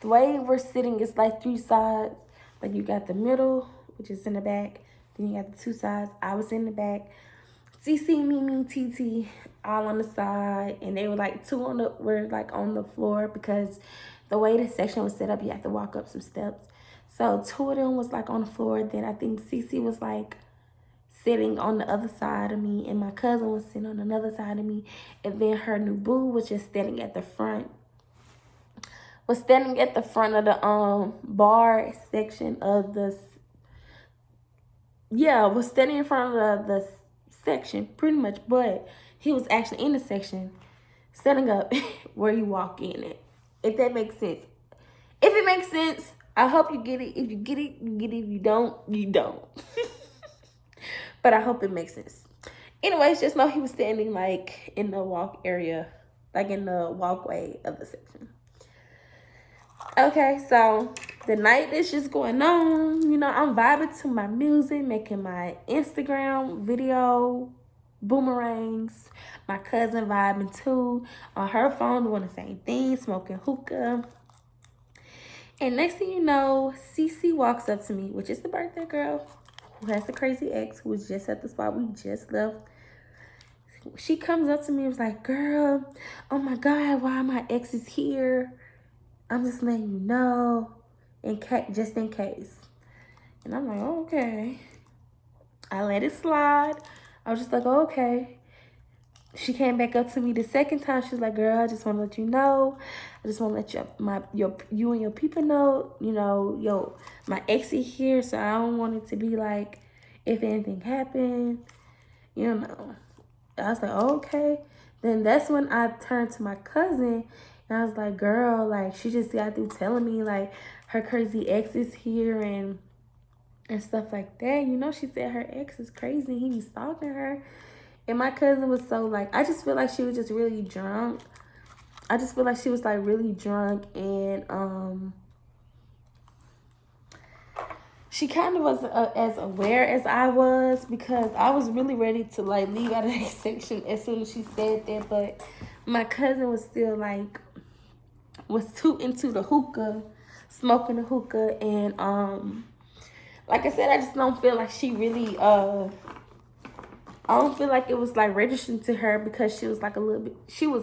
the way we're sitting is like 3 sides. Like you got the middle, which is in the back. Then you got the 2 sides. I was in the back. CC, Mimi, TT, all on the side. And they were like were like on the floor because the way the section was set up, you have to walk up some steps. So 2 of them was like on the floor. Then I think CC was like sitting on the other side of me, and my cousin was sitting on another side of me, and then her new boo was just standing at the front. Was standing at the front of the bar section of the was standing in front of the section pretty much, but he was actually in the section setting up where you walk in it. If that makes sense. If it makes sense, I hope you get it. If you get it, you get it. If you don't, you don't. But I hope it makes sense. Anyways, just know he was standing like in the walk area, like in the walkway of the section. Okay, so the night is just going on. You know, I'm vibing to my music, making my Instagram video boomerangs. My cousin vibing too on her phone, doing the same thing, smoking hookah. And next thing you know, Cece walks up to me, which is the birthday girl who has the crazy ex who was just at the spot we just left. She comes up to me and was like, girl, oh my God, why my ex is here? I'm just letting you know, just in case. And I'm like, oh, okay. I let it slide. I was just like, oh, okay. She came back up to me the second time. She was like, girl, I just want to let you know. I just want to let you and your people know, you know, my ex is here, so I don't want it to be like, if anything happened, you know. I was like, oh, okay. Then that's when I turned to my cousin, and I was like, girl, like, she just got through telling me, like, her crazy ex is here and stuff like that. You know, she said her ex is crazy. He be stalking her. And my cousin was so, like, I just feel like she was just really drunk. I just feel like she was, like, really drunk. And she kind of wasn't as aware as I was, because I was really ready to, like, leave out of that section as soon as she said that. But my cousin was still, like, was too into the hookah, smoking the hookah. And, like I said, I just don't feel like she really, I don't feel like it was like registering to her, because she was like a little bit, she was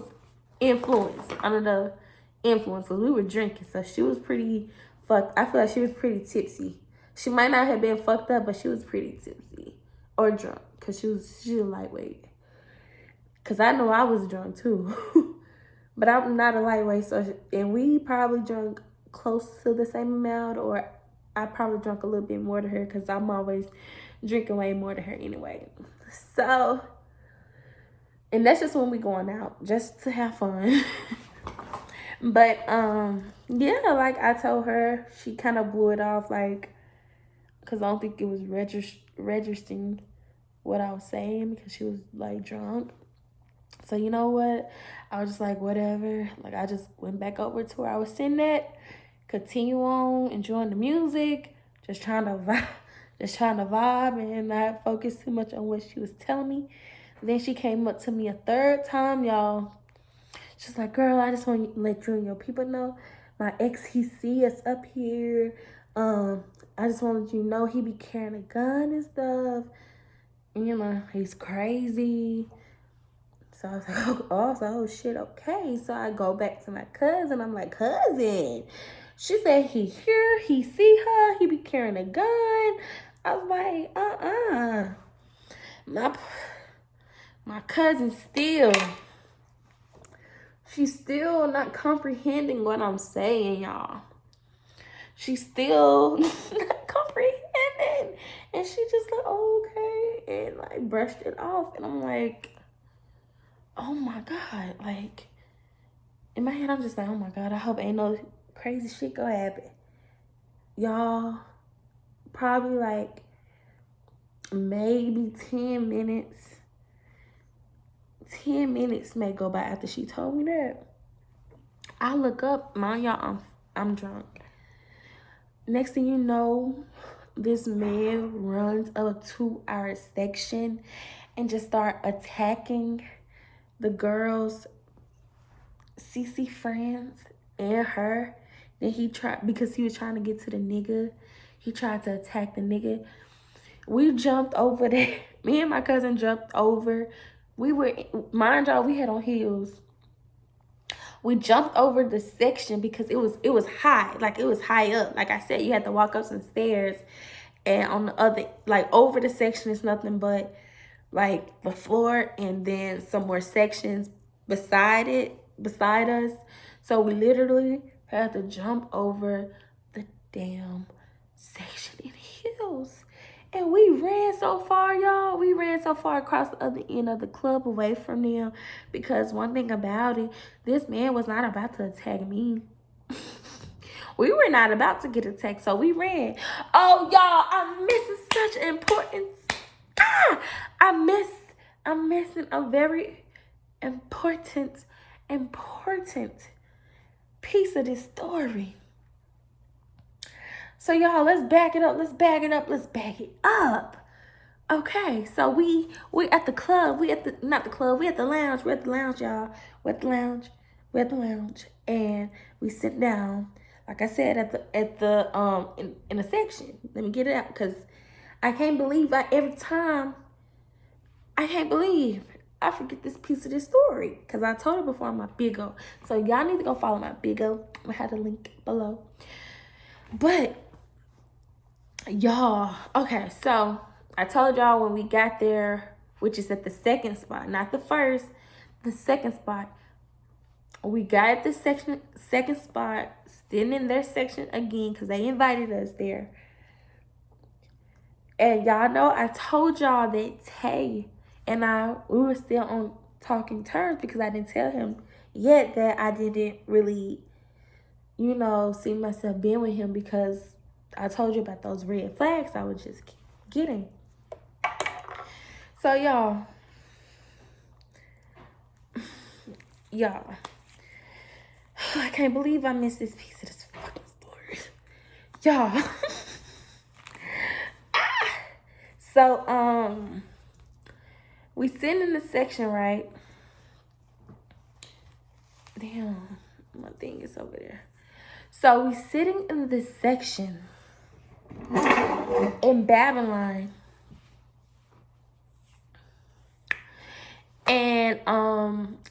influenced, under the influence, because we were drinking. So she was pretty fucked. I feel like she was pretty tipsy. She might not have been fucked up, but she was pretty tipsy or drunk, because she was lightweight. Because I know I was drunk too. But I'm not a lightweight. So, and we probably drunk close to the same amount, or I probably drunk a little bit more to her, because I'm always drinking way more to her anyway. So, and that's just when we going out, just to have fun. But yeah, like I told her, she kind of blew it off, like, because I don't think it was registering what I was saying, because she was like drunk. So you know what, I was just like, whatever. Like, I just went back over to where I was sitting at, continue on enjoying the music, just trying to vibe and not focus too much on what she was telling me. Then she came up to me a third time, y'all. She's like, girl, I just want to let you and your people know, my ex, he see us up here. I just wanted you to know he be carrying a gun and stuff. And, you know, he's crazy. So I was like, oh shit, okay. So I go back to my cousin. I'm like, cousin. She said he here, he see her, he be carrying a gun. I was like, My cousin she's still not comprehending what I'm saying, y'all. She's still not comprehending. And she just like, oh, okay. And like brushed it off. And I'm like, oh my God. Like, in my head, I'm just like, oh my God, I hope ain't no crazy shit gonna happen. Y'all, probably like maybe 10 minutes. 10 minutes may go by after she told me that. I look up, mind y'all, I'm drunk. Next thing you know, this man runs a 2-hour section and just start attacking the girls CC friends and her. Then he tried, because he was trying to get to the nigga, he tried to attack the nigga. We jumped over there. Me and my cousin jumped over. We were, mind y'all, we had on heels. We jumped over the section because it was high. Like, it was high up. Like I said, you had to walk up some stairs. And on the other, like, over the section is nothing but, like, the floor and then some more sections beside us. So we literally had to jump over the damn section in heels. And we ran so far, y'all. We ran so far across the other end of the club away from them. Because one thing about it, this man was not about to attack me. We were not about to get attacked, so we ran. Oh, y'all, I'm missing such importance. I'm missing a very important piece of this story. So, y'all, let's back it up. Okay, so we at the club. We at the lounge. We're at the lounge, y'all. We're at the lounge. And we sit down, like I said, in a section. Let me get it out, because I can't believe I forget this piece of this story, because I told her before, I'm my big O. So y'all need to go follow my big O. I had a link below. But y'all, okay, so I told y'all when we got there, which is at the second spot, not the first, the second spot. We got at the second spot, sitting in their section again, because they invited us there. And y'all know I told y'all that Tay and we were still on talking terms, because I didn't tell him yet that I didn't really, see myself being with him, because I told you about those red flags I was just getting. So y'all, I can't believe I missed this piece of this fucking story. Y'all. So, we sitting in the section, right? Damn, my thing is over there. So, we sitting in this section in Babylon. And,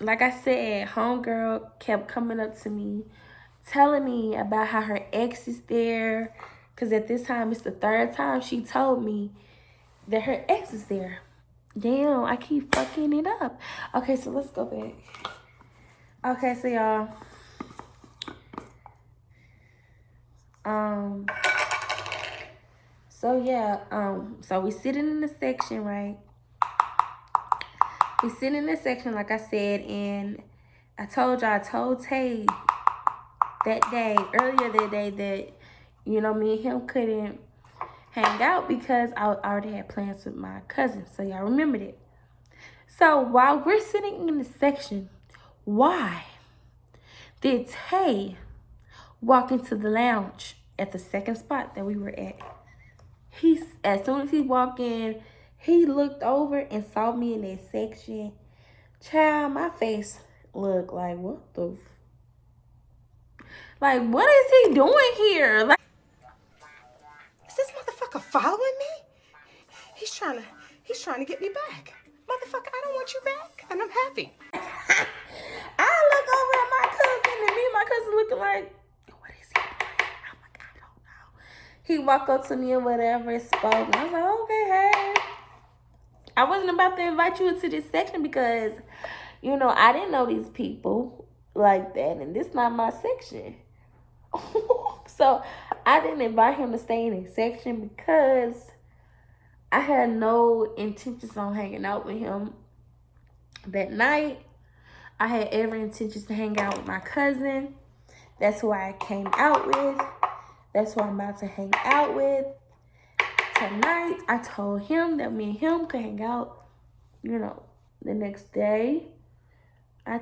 like I said, homegirl kept coming up to me, telling me about how her ex is there. Because at this time, it's the third time she told me that her ex is there. Damn, I keep fucking it up. Okay, so let's go back. Okay, so y'all. So we sitting in the section, right? We sitting in the section, like I said, and I told Tay earlier that day that, me and him couldn't hang out because I already had plans with my cousin. So y'all remembered it. So while we're sitting in the section, why did Tay walk into the lounge at the second spot that we were at? As soon as he walked in, he looked over and saw me in that section. Child, my face looked like, what the what is he doing here? Is this motherfucker following me? He's trying to get me back. Motherfucker, I don't want you back, and I'm happy. I look over at my cousin, and me and my cousin looking like, what is he doing? I'm like, I don't know. He walked up to me and whatever, and spoke. And I was like, okay, hey. I wasn't about to invite you into this section because, I didn't know these people like that, and this not my section. So I didn't invite him to stay in his section because I had no intentions on hanging out with him that night. I had every intentions to hang out with my cousin. That's who I came out with. That's who I'm about to hang out with tonight. I told him that me and him could hang out, the next day. I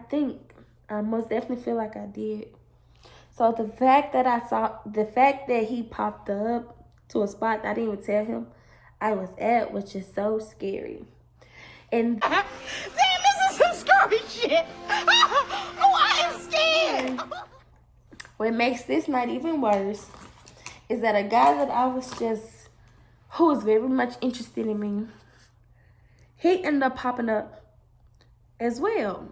most definitely feel like I did. So the fact that he popped up to a spot that I didn't even tell him I was at was just so scary. And damn, this is some scary shit. Oh, I am scared. what makes this night even worse is that a guy that who was very much interested in me, he ended up popping up as well.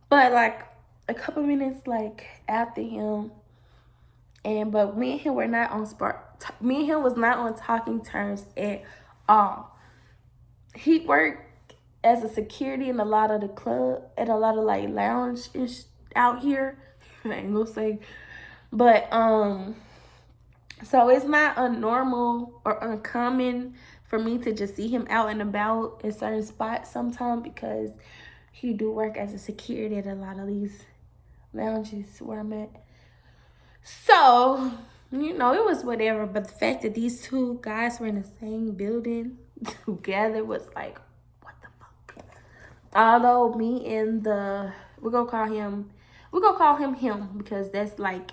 But like a couple minutes like after him, but me and him were not on me and him was not on talking terms at all. He worked as a security in a lot of the club, at a lot of like lounge out here. I ain't gonna say, but so it's not unnormal or uncommon for me to just see him out and about in certain spots sometimes, because he do work as a security at a lot of these lounges where I'm at. So, you know, it was whatever. But the fact that these two guys were in the same building together was like, what the fuck? Although me and we're gonna call him him, because that's like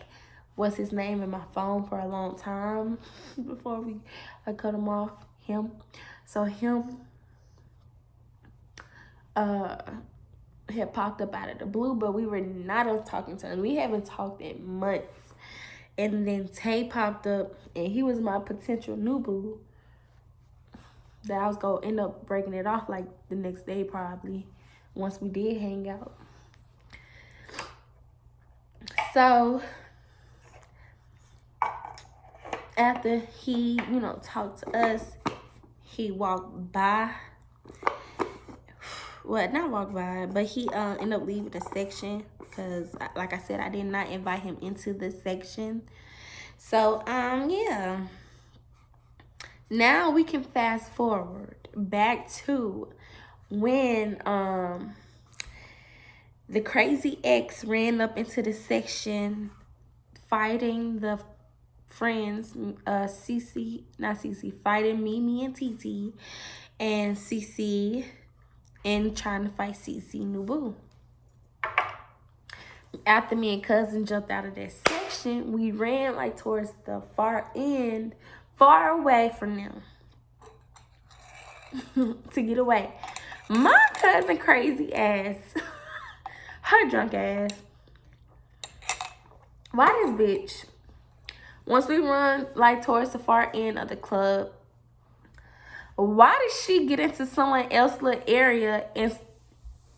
what's his name in my phone for a long time before I cut him off. Him. So him had popped up out of the blue, but we were not on talking terms. We haven't talked in months. And then Tay popped up, and he was my potential new boo that I was gonna end up breaking it off like the next day probably, once we did hang out. So after he, you know, talked to us, he walked by. Well, not walk by, but he ended up leaving the section because, like I said, I did not invite him into the section. So, yeah. Now we can fast forward back to when the crazy ex ran up into the section fighting the friends, fighting Mimi and TT, and CC, and trying to fight CC Nubu. After me and cousin jumped out of that section, we ran like towards the far end, far away from them to get away. My cousin crazy ass, her drunk ass. Why this bitch? Once we run like towards the far end of the club, why did she get into someone else's little area and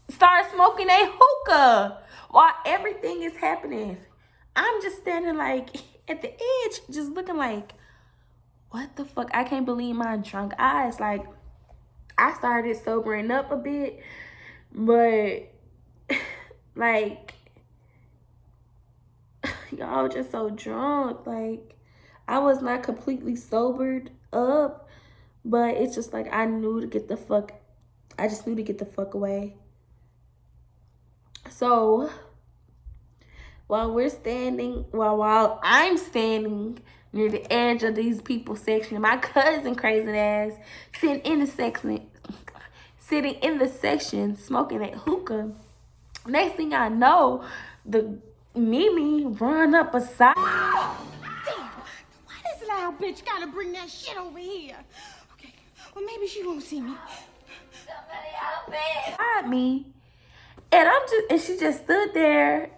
start smoking a hookah while everything is happening? I'm just standing like at the edge, just looking like, what the fuck? I can't believe my drunk eyes. Like, I started sobering up a bit, but like, y'all just so drunk. Like, I was not completely sobered up, but it's just like I just knew to get the fuck away. So while I'm standing near the edge of these people's section, my cousin crazy ass sitting in the section smoking that hookah. Next thing I know, the Mimi run up beside. Oh, damn! Why this loud bitch gotta bring that shit over here? Okay, well maybe she won't see me. Somebody help me. And she just stood there.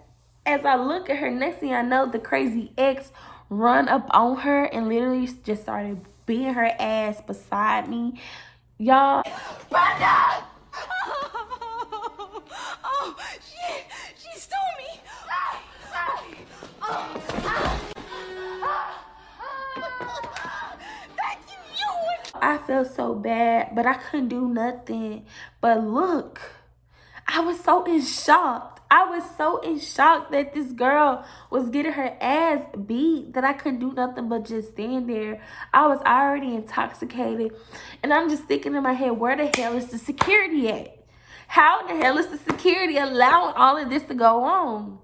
As I look at her, next thing I know, the crazy ex run up on her and literally just started beating her ass beside me. Y'all. Brenda! Oh, shit! She stole me! I felt so bad, but I couldn't do nothing. But look, I was so in shock. I was so in shock that this girl was getting her ass beat that I couldn't do nothing but just stand there. I was already intoxicated. And I'm just thinking in my head, where the hell is the security at? How in the hell is the security allowing all of this to go on?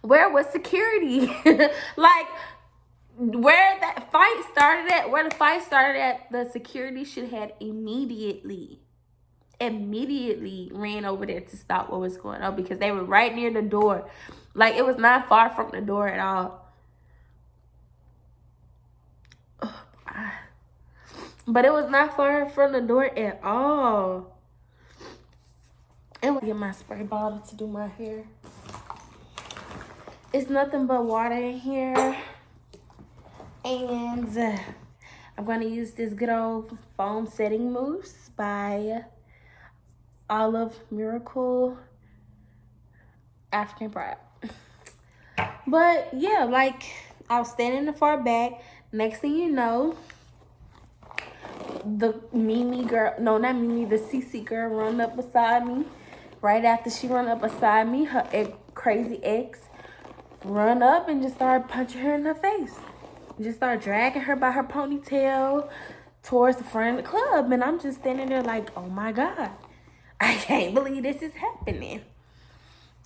Where was security? Like, where the fight started at, the security should have immediately ran over there to stop what was going on, because they were right near the door. Like, it was not far from the door at all. But it was not far from the door at all. And we'll get my spray bottle to do my hair. It's nothing but water in here. And I'm going to use this good old foam setting mousse by Olive Miracle African Pride. But yeah, like I was standing in the far back. Next thing you know, the Mimi girl, no, not Mimi, the CC girl run up beside me. Right after she run up beside me, her crazy ex run up and just started punching her in the face. Just started dragging her by her ponytail towards the front of the club. And I'm just standing there like, oh my God, I can't believe this is happening.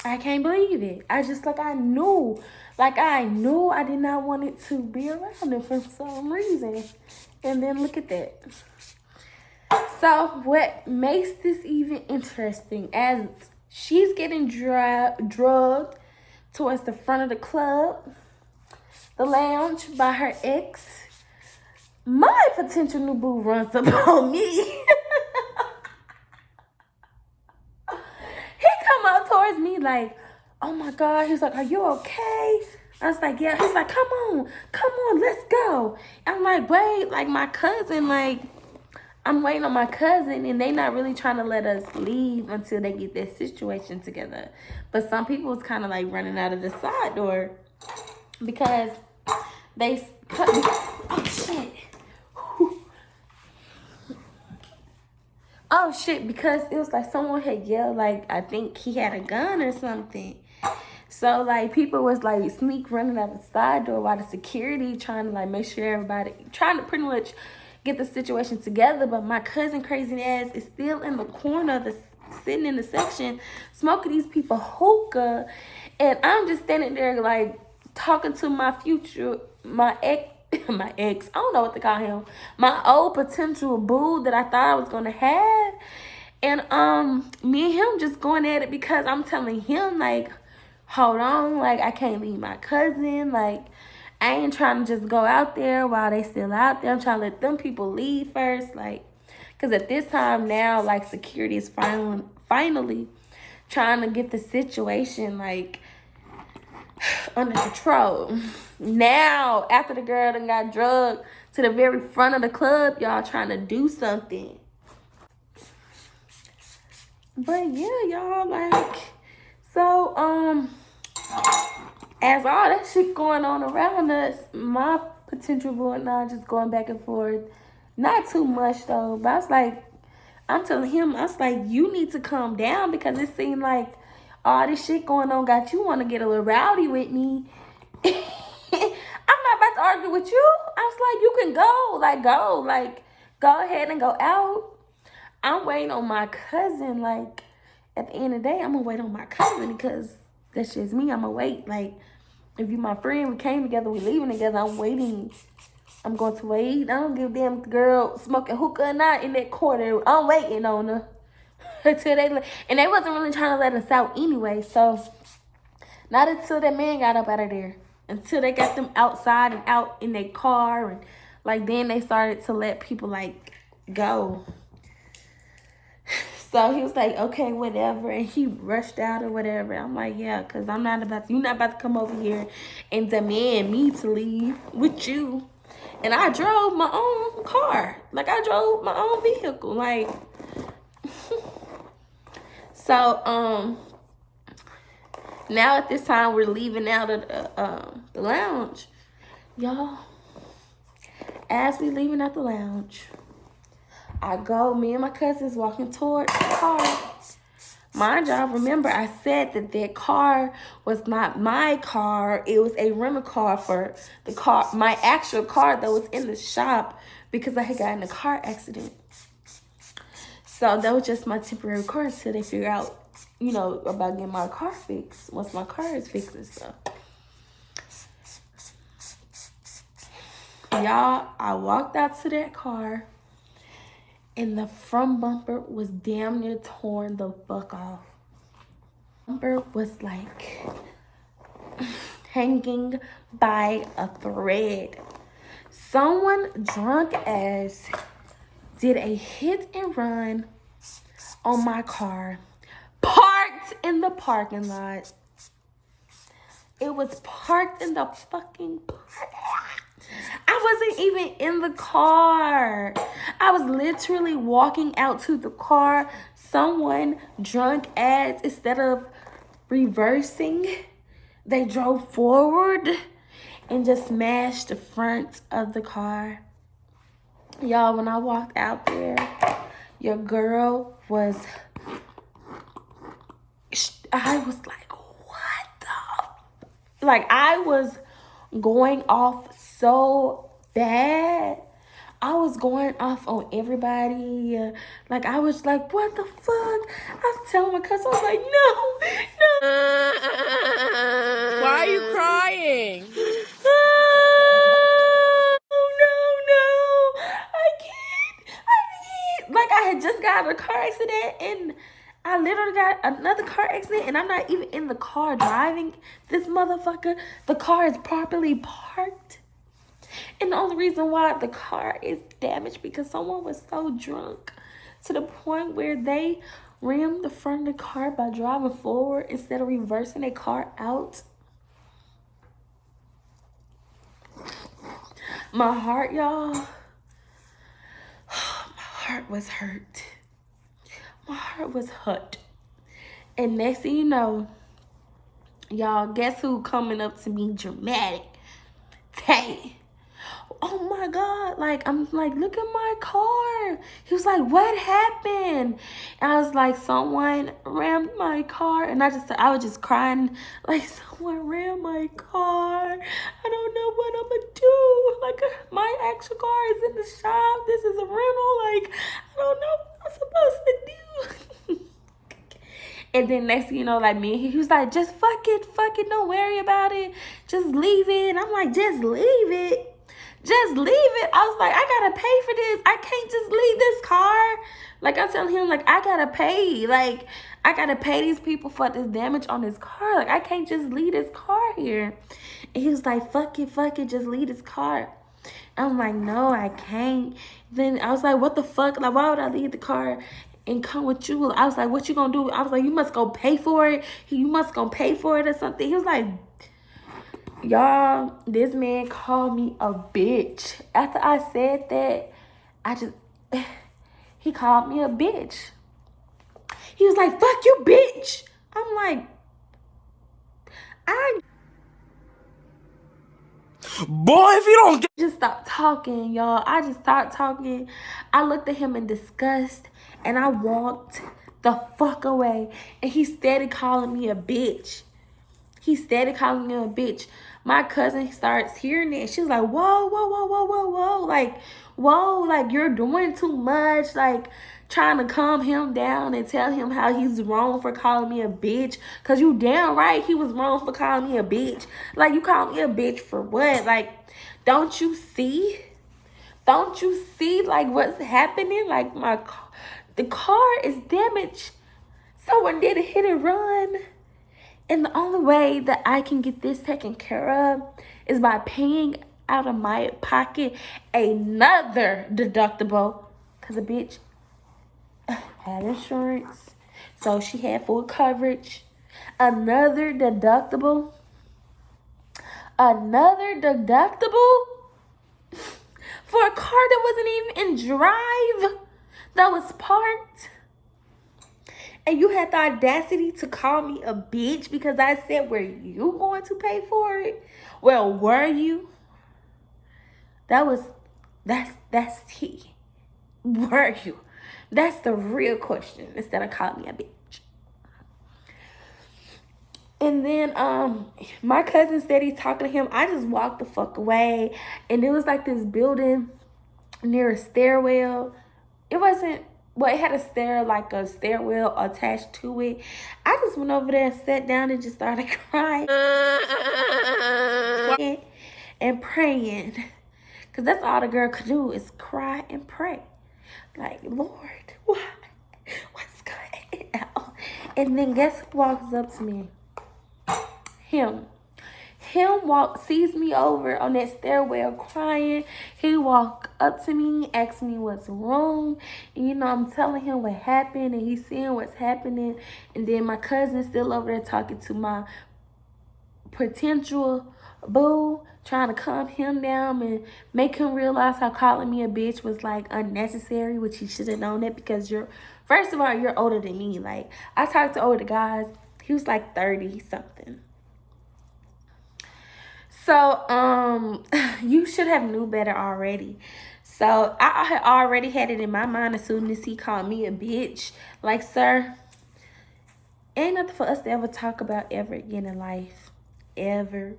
I can't believe it. I knew I did not want it to be around him for some reason. And then look at that. So what makes this even interesting, as she's getting drugged towards the front of the club, the lounge, by her ex, my potential new boo runs up on me. He come up towards me like, oh my God. He's like, are you okay? I was like, yeah. He's like, come on, let's go. I'm like, wait, like my cousin, like, I'm waiting on my cousin, and they not really trying to let us leave until they get their situation together. But some people was kind of like running out of the side door because they cut me. Oh shit. Oh shit, because it was like someone had yelled, like, I think he had a gun or something. So like people was like sneak running out the side door while the security trying to like make sure everybody, trying to pretty much get the situation together. But my cousin crazy ass is still in the corner, sitting in the section, smoking these people hookah. And I'm just standing there like talking to my ex, I don't know what to call him, my old potential boo that I thought I was gonna have. And me and him just going at it because I'm telling him like, hold on, like I can't leave my cousin, like I ain't trying to just go out there while they still out there. I'm trying to let them people leave first, like, because at this time now, like, security is finally trying to get the situation like under control. Now, after the girl done got drugged to the very front of the club, y'all trying to do something. But yeah, y'all, like, so as all that shit going on around us, my potential boo and I just going back and forth. Not too much though, but I was like, I'm telling him, I was like, you need to calm down, because it seemed like all this shit going on got you want to get a little rowdy with me. I'm not about to argue with you. I was like, you can go ahead and go out. I'm waiting on my cousin. Like, at the end of the day, I'm gonna wait on my cousin because that's just me. I'm gonna wait. Like, if you my friend, we came together, we leaving together, I'm waiting. I'm going to wait. I don't give a damn girl smoking hookah or not in that corner. I'm waiting on her until they, and they wasn't really trying to let us out anyway. So not until that man got up out of there, until they got them outside and out in their car, and like then they started to let people like go. So he was like, okay, whatever. And he rushed out or whatever. I'm like, yeah, because you're not about to come over here and demand me to leave with you. And I drove my own car. Like, I drove my own vehicle. Like, so, now at this time, we're leaving out of the lounge. Y'all, as we leaving out the lounge, me and my cousins walking towards the car. Mind y'all, remember I said that car was not my car. It was a rental car for my actual car that was in the shop because I had gotten in a car accident. So that was just my temporary car until they figure out, about getting my car fixed. Once my car is fixed and stuff. Y'all, I walked out to that car, and the front bumper was damn near torn the fuck off. Bumper was like hanging by a thread. Someone drunk ass did a hit and run on my car, parked in the parking lot, It was parked in the fucking park. I wasn't even in the car. I was literally walking out to the car. Someone drunk ass, instead of reversing, they drove forward and just smashed the front of the car. Y'all, when I walked out there, your girl was, I was like, what the? Like, I was going off so bad. I was going off on everybody. Like, I was like, what the fuck? I was telling my cousin, I was like, no. Why are you crying? No. I can't. Like, I had just got in a car accident and I literally got another car accident and I'm not even in the car driving this motherfucker. The car is properly parked. And the only reason why the car is damaged because someone was so drunk to the point where they rammed the front of the car by driving forward instead of reversing their car out. My heart, y'all, my heart was hurt. My heart was hurt. And next thing you know, y'all, guess who coming up to me dramatic? Tay. Oh my God, like, I'm like, look at my car. He was like, what happened? And I was like, someone rammed my car. And I was just crying, like, someone rammed my car. I don't know what I'm gonna do. Like, my actual car is in the shop. This is a rental. Like, I don't know what I'm supposed to do. And then next thing you know, like, me, he was like, just fuck it, don't worry about it. Just leave it. And I'm like, just leave it. Just leave it. I was like, I gotta pay for this. I can't just leave this car. Like, I'm telling him, like, I gotta pay. Like, I gotta pay these people for this damage on this car. Like, I can't just leave this car here. And he was like, fuck it, just leave this car. I'm like, no, I can't. Then I was like, what the fuck? Like, why would I leave the car and come with you? I was like, what you gonna do? I was like, you must go pay for it. You must go pay for it or something. He was like, y'all, this man called me a bitch. After I said that, he called me a bitch. He was like, fuck you, bitch. I'm like, Boy, if you don't get... just stopped talking, y'all. I just stopped talking. I looked at him in disgust and I walked the fuck away. And he steady calling me a bitch. He started calling me a bitch. My cousin starts hearing it. She's like, whoa. Like, whoa, like, you're doing too much. Like, trying to calm him down and tell him how he's wrong for calling me a bitch. Because you damn right he was wrong for calling me a bitch. Like, you call me a bitch for what? Like, don't you see? Don't you see, like, what's happening? Like, the car is damaged. Someone did a hit and run. And the only way that I can get this taken care of is by paying out of my pocket another deductible. Because a bitch had insurance. So she had full coverage. Another deductible. Another deductible for a car that wasn't even in drive. That was parked. And you had the audacity to call me a bitch because I said, were you going to pay for it? Well, were you? That's T. Were you? That's the real question instead of calling me a bitch. And then my cousin said he's talking to him. I just walked the fuck away. And it was like this building near a stairwell. It wasn't, well, it had a stairwell attached to it. I just went over there and sat down and just started crying and praying. Because that's all the girl could do is cry and pray. Like, Lord, why? What's going on? And then guess who walks up to me? Him sees me over on that stairwell crying. He walked up to me, asked me what's wrong. And, you know, I'm telling him what happened and he's seeing what's happening. And then my cousin's still over there talking to my potential boo, trying to calm him down and make him realize how calling me a bitch was like unnecessary, which he should have known that, because first of all, you're older than me. Like, I talked to older guys. He was like 30 something. So, you should have knew better already. So, I had already had it in my mind as soon as he called me a bitch. Like, sir, ain't nothing for us to ever talk about ever again in life. Ever.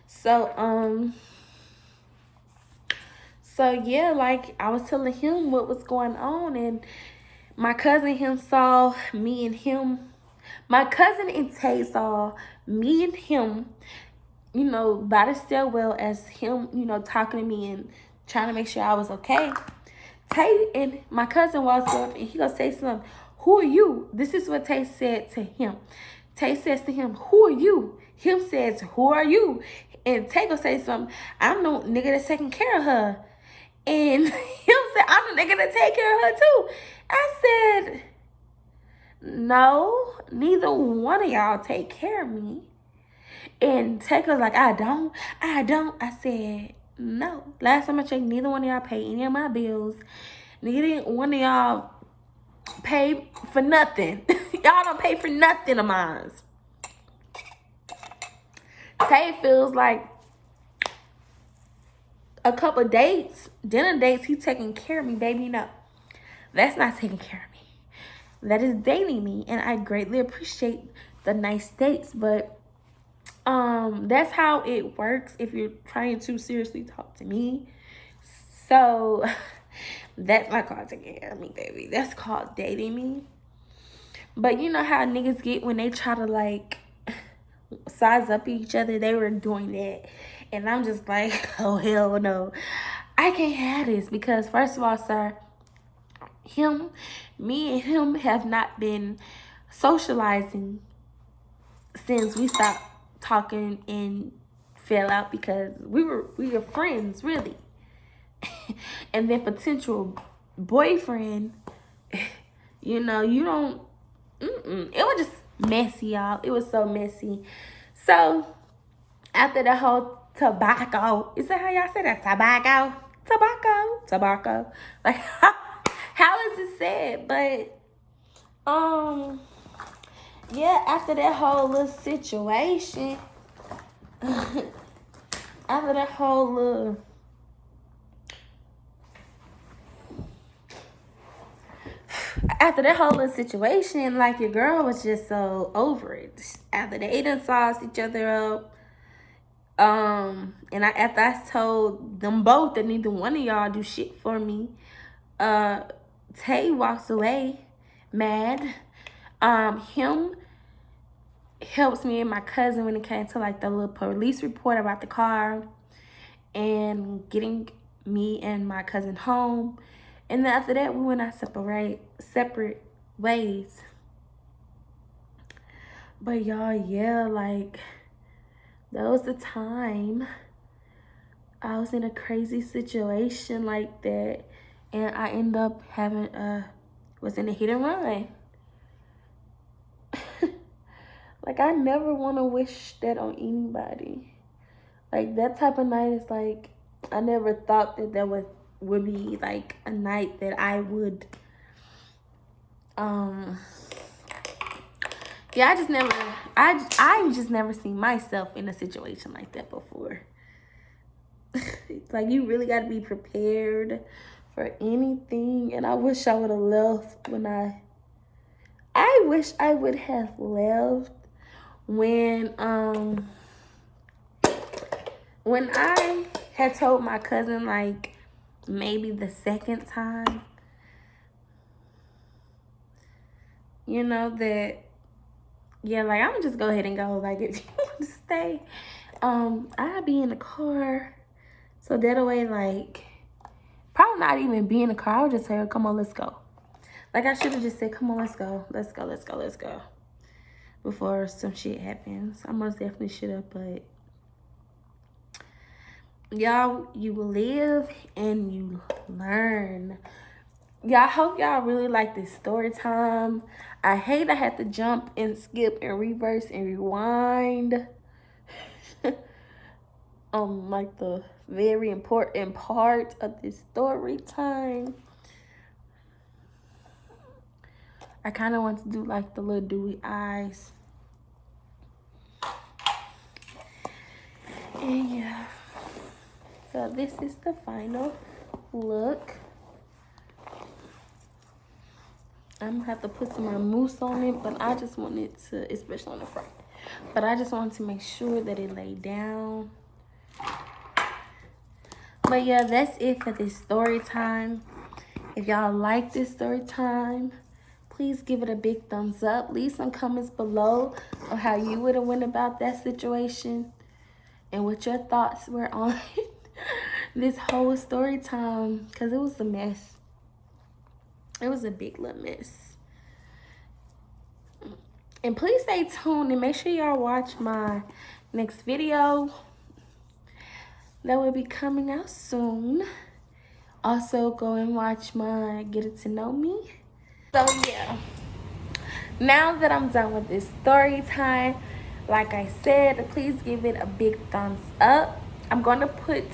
So, yeah, like, I was telling him what was going on, and my cousin saw me and him. My cousin and Tay saw me and him, you know, by the stairwell as him, you know, talking to me and trying to make sure I was okay. Tay and my cousin walks up and he gonna say something. Who are you? This is what Tay said to him. Tay says to him, who are you? Him says, who are you? And Tay gonna say something. I'm the nigga that's taking care of her. And him said, I'm the nigga that take care of her too. I said, no, neither one of y'all take care of me. And Tay was like, I don't. I said, no. Last time I checked, neither one of y'all pay any of my bills. Neither one of y'all pay for nothing. Y'all don't pay for nothing of mine. Tay feels like a couple dates, dinner dates, he taking care of me, baby. No, that's not taking care of me. That is dating me, and I greatly appreciate the nice dates, but that's how it works if you're trying to seriously talk to me. So that's not called taking care of me, baby. That's called dating me. But you know how niggas get when they try to like size up each other? They were doing that, and I'm just like, oh hell no, I can't have this, because first of all, sir, me and him have not been socializing since we stopped talking and fell out, because we were friends, really. And then potential boyfriend, you know, you don't, it was just messy, y'all. It was so messy. So after the whole tobacco, is that how y'all say that? Tobacco. Like, how is it said? But yeah, after that whole little situation, after that whole little situation, like, your girl was just so over it. After they done sauced each other up, and after I told them both that neither one of y'all do shit for me, Tay walks away mad. Him helps me and my cousin when it came to like the little police report about the car and getting me and my cousin home. And then after that, we went our separate ways. But y'all, yeah, like, that was the time I was in a crazy situation like that, and I ended up was in a hit and run. Like, I never want to wish that on anybody. Like, that type of night is like, I never thought that would be like a night that I would, yeah, I just never seen myself in a situation like that before. Like, you really got to be prepared for anything. And I wish I would have left I wish I would have left when I had told my cousin, like, maybe the second time, you know, that, yeah, like, I'm gonna just go ahead and go. Like, if you want to stay, I'll be in the car. So that way, like, probably not even be in the car. I would just say, come on, let's go. Like, I should have just said, come on, let's go. Before some shit happens. I most definitely should have, but y'all, you live and you learn. Y'all, hope y'all really like this story time. I hate I had to jump and skip and reverse and rewind like the very important part of this story time. I kind of want to do like the little dewy eyes. And yeah, so this is the final look. I'm gonna have to put some more mousse on it, but I just wanted to, especially on the front, but I just wanted to make sure that it laid down. But yeah, that's it for this story time. If y'all like this story time, please give it a big thumbs up. Leave some comments below of how you would have went about that situation and what your thoughts were on this whole story time, because it was a mess. It was a big little mess. And please stay tuned and make sure y'all watch my next video that will be coming out soon. Also, go and watch my Get to Know Me. So yeah, now that I'm done with this story time, like I said, please give it a big thumbs up. I'm gonna put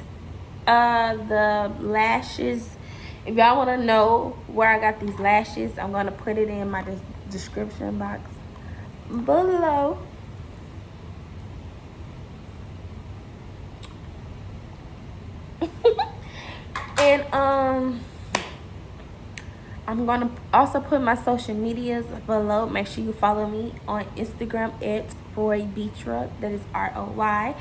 the lashes. If y'all want to know where I got these lashes, I'm gonna put it in my description box below. And I'm gonna also put my social medias below. Make sure you follow me on Instagram at RoyBeatra. That is RoyBeatra.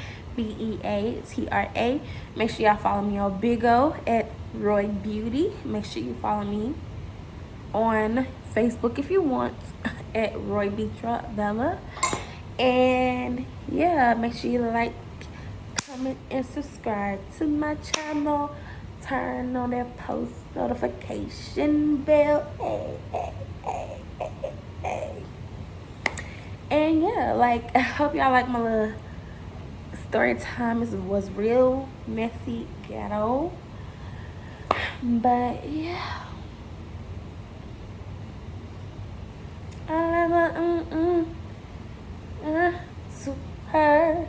Make sure y'all follow me on Big O at Roy Beauty. Make sure you follow me on Facebook if you want at RoyBeatra Bella. And yeah, make sure you like, comment, and subscribe to my channel. Turn on that post notification bell. And yeah, like, I hope y'all like my little story time. It was real messy, ghetto, but yeah. I love to her.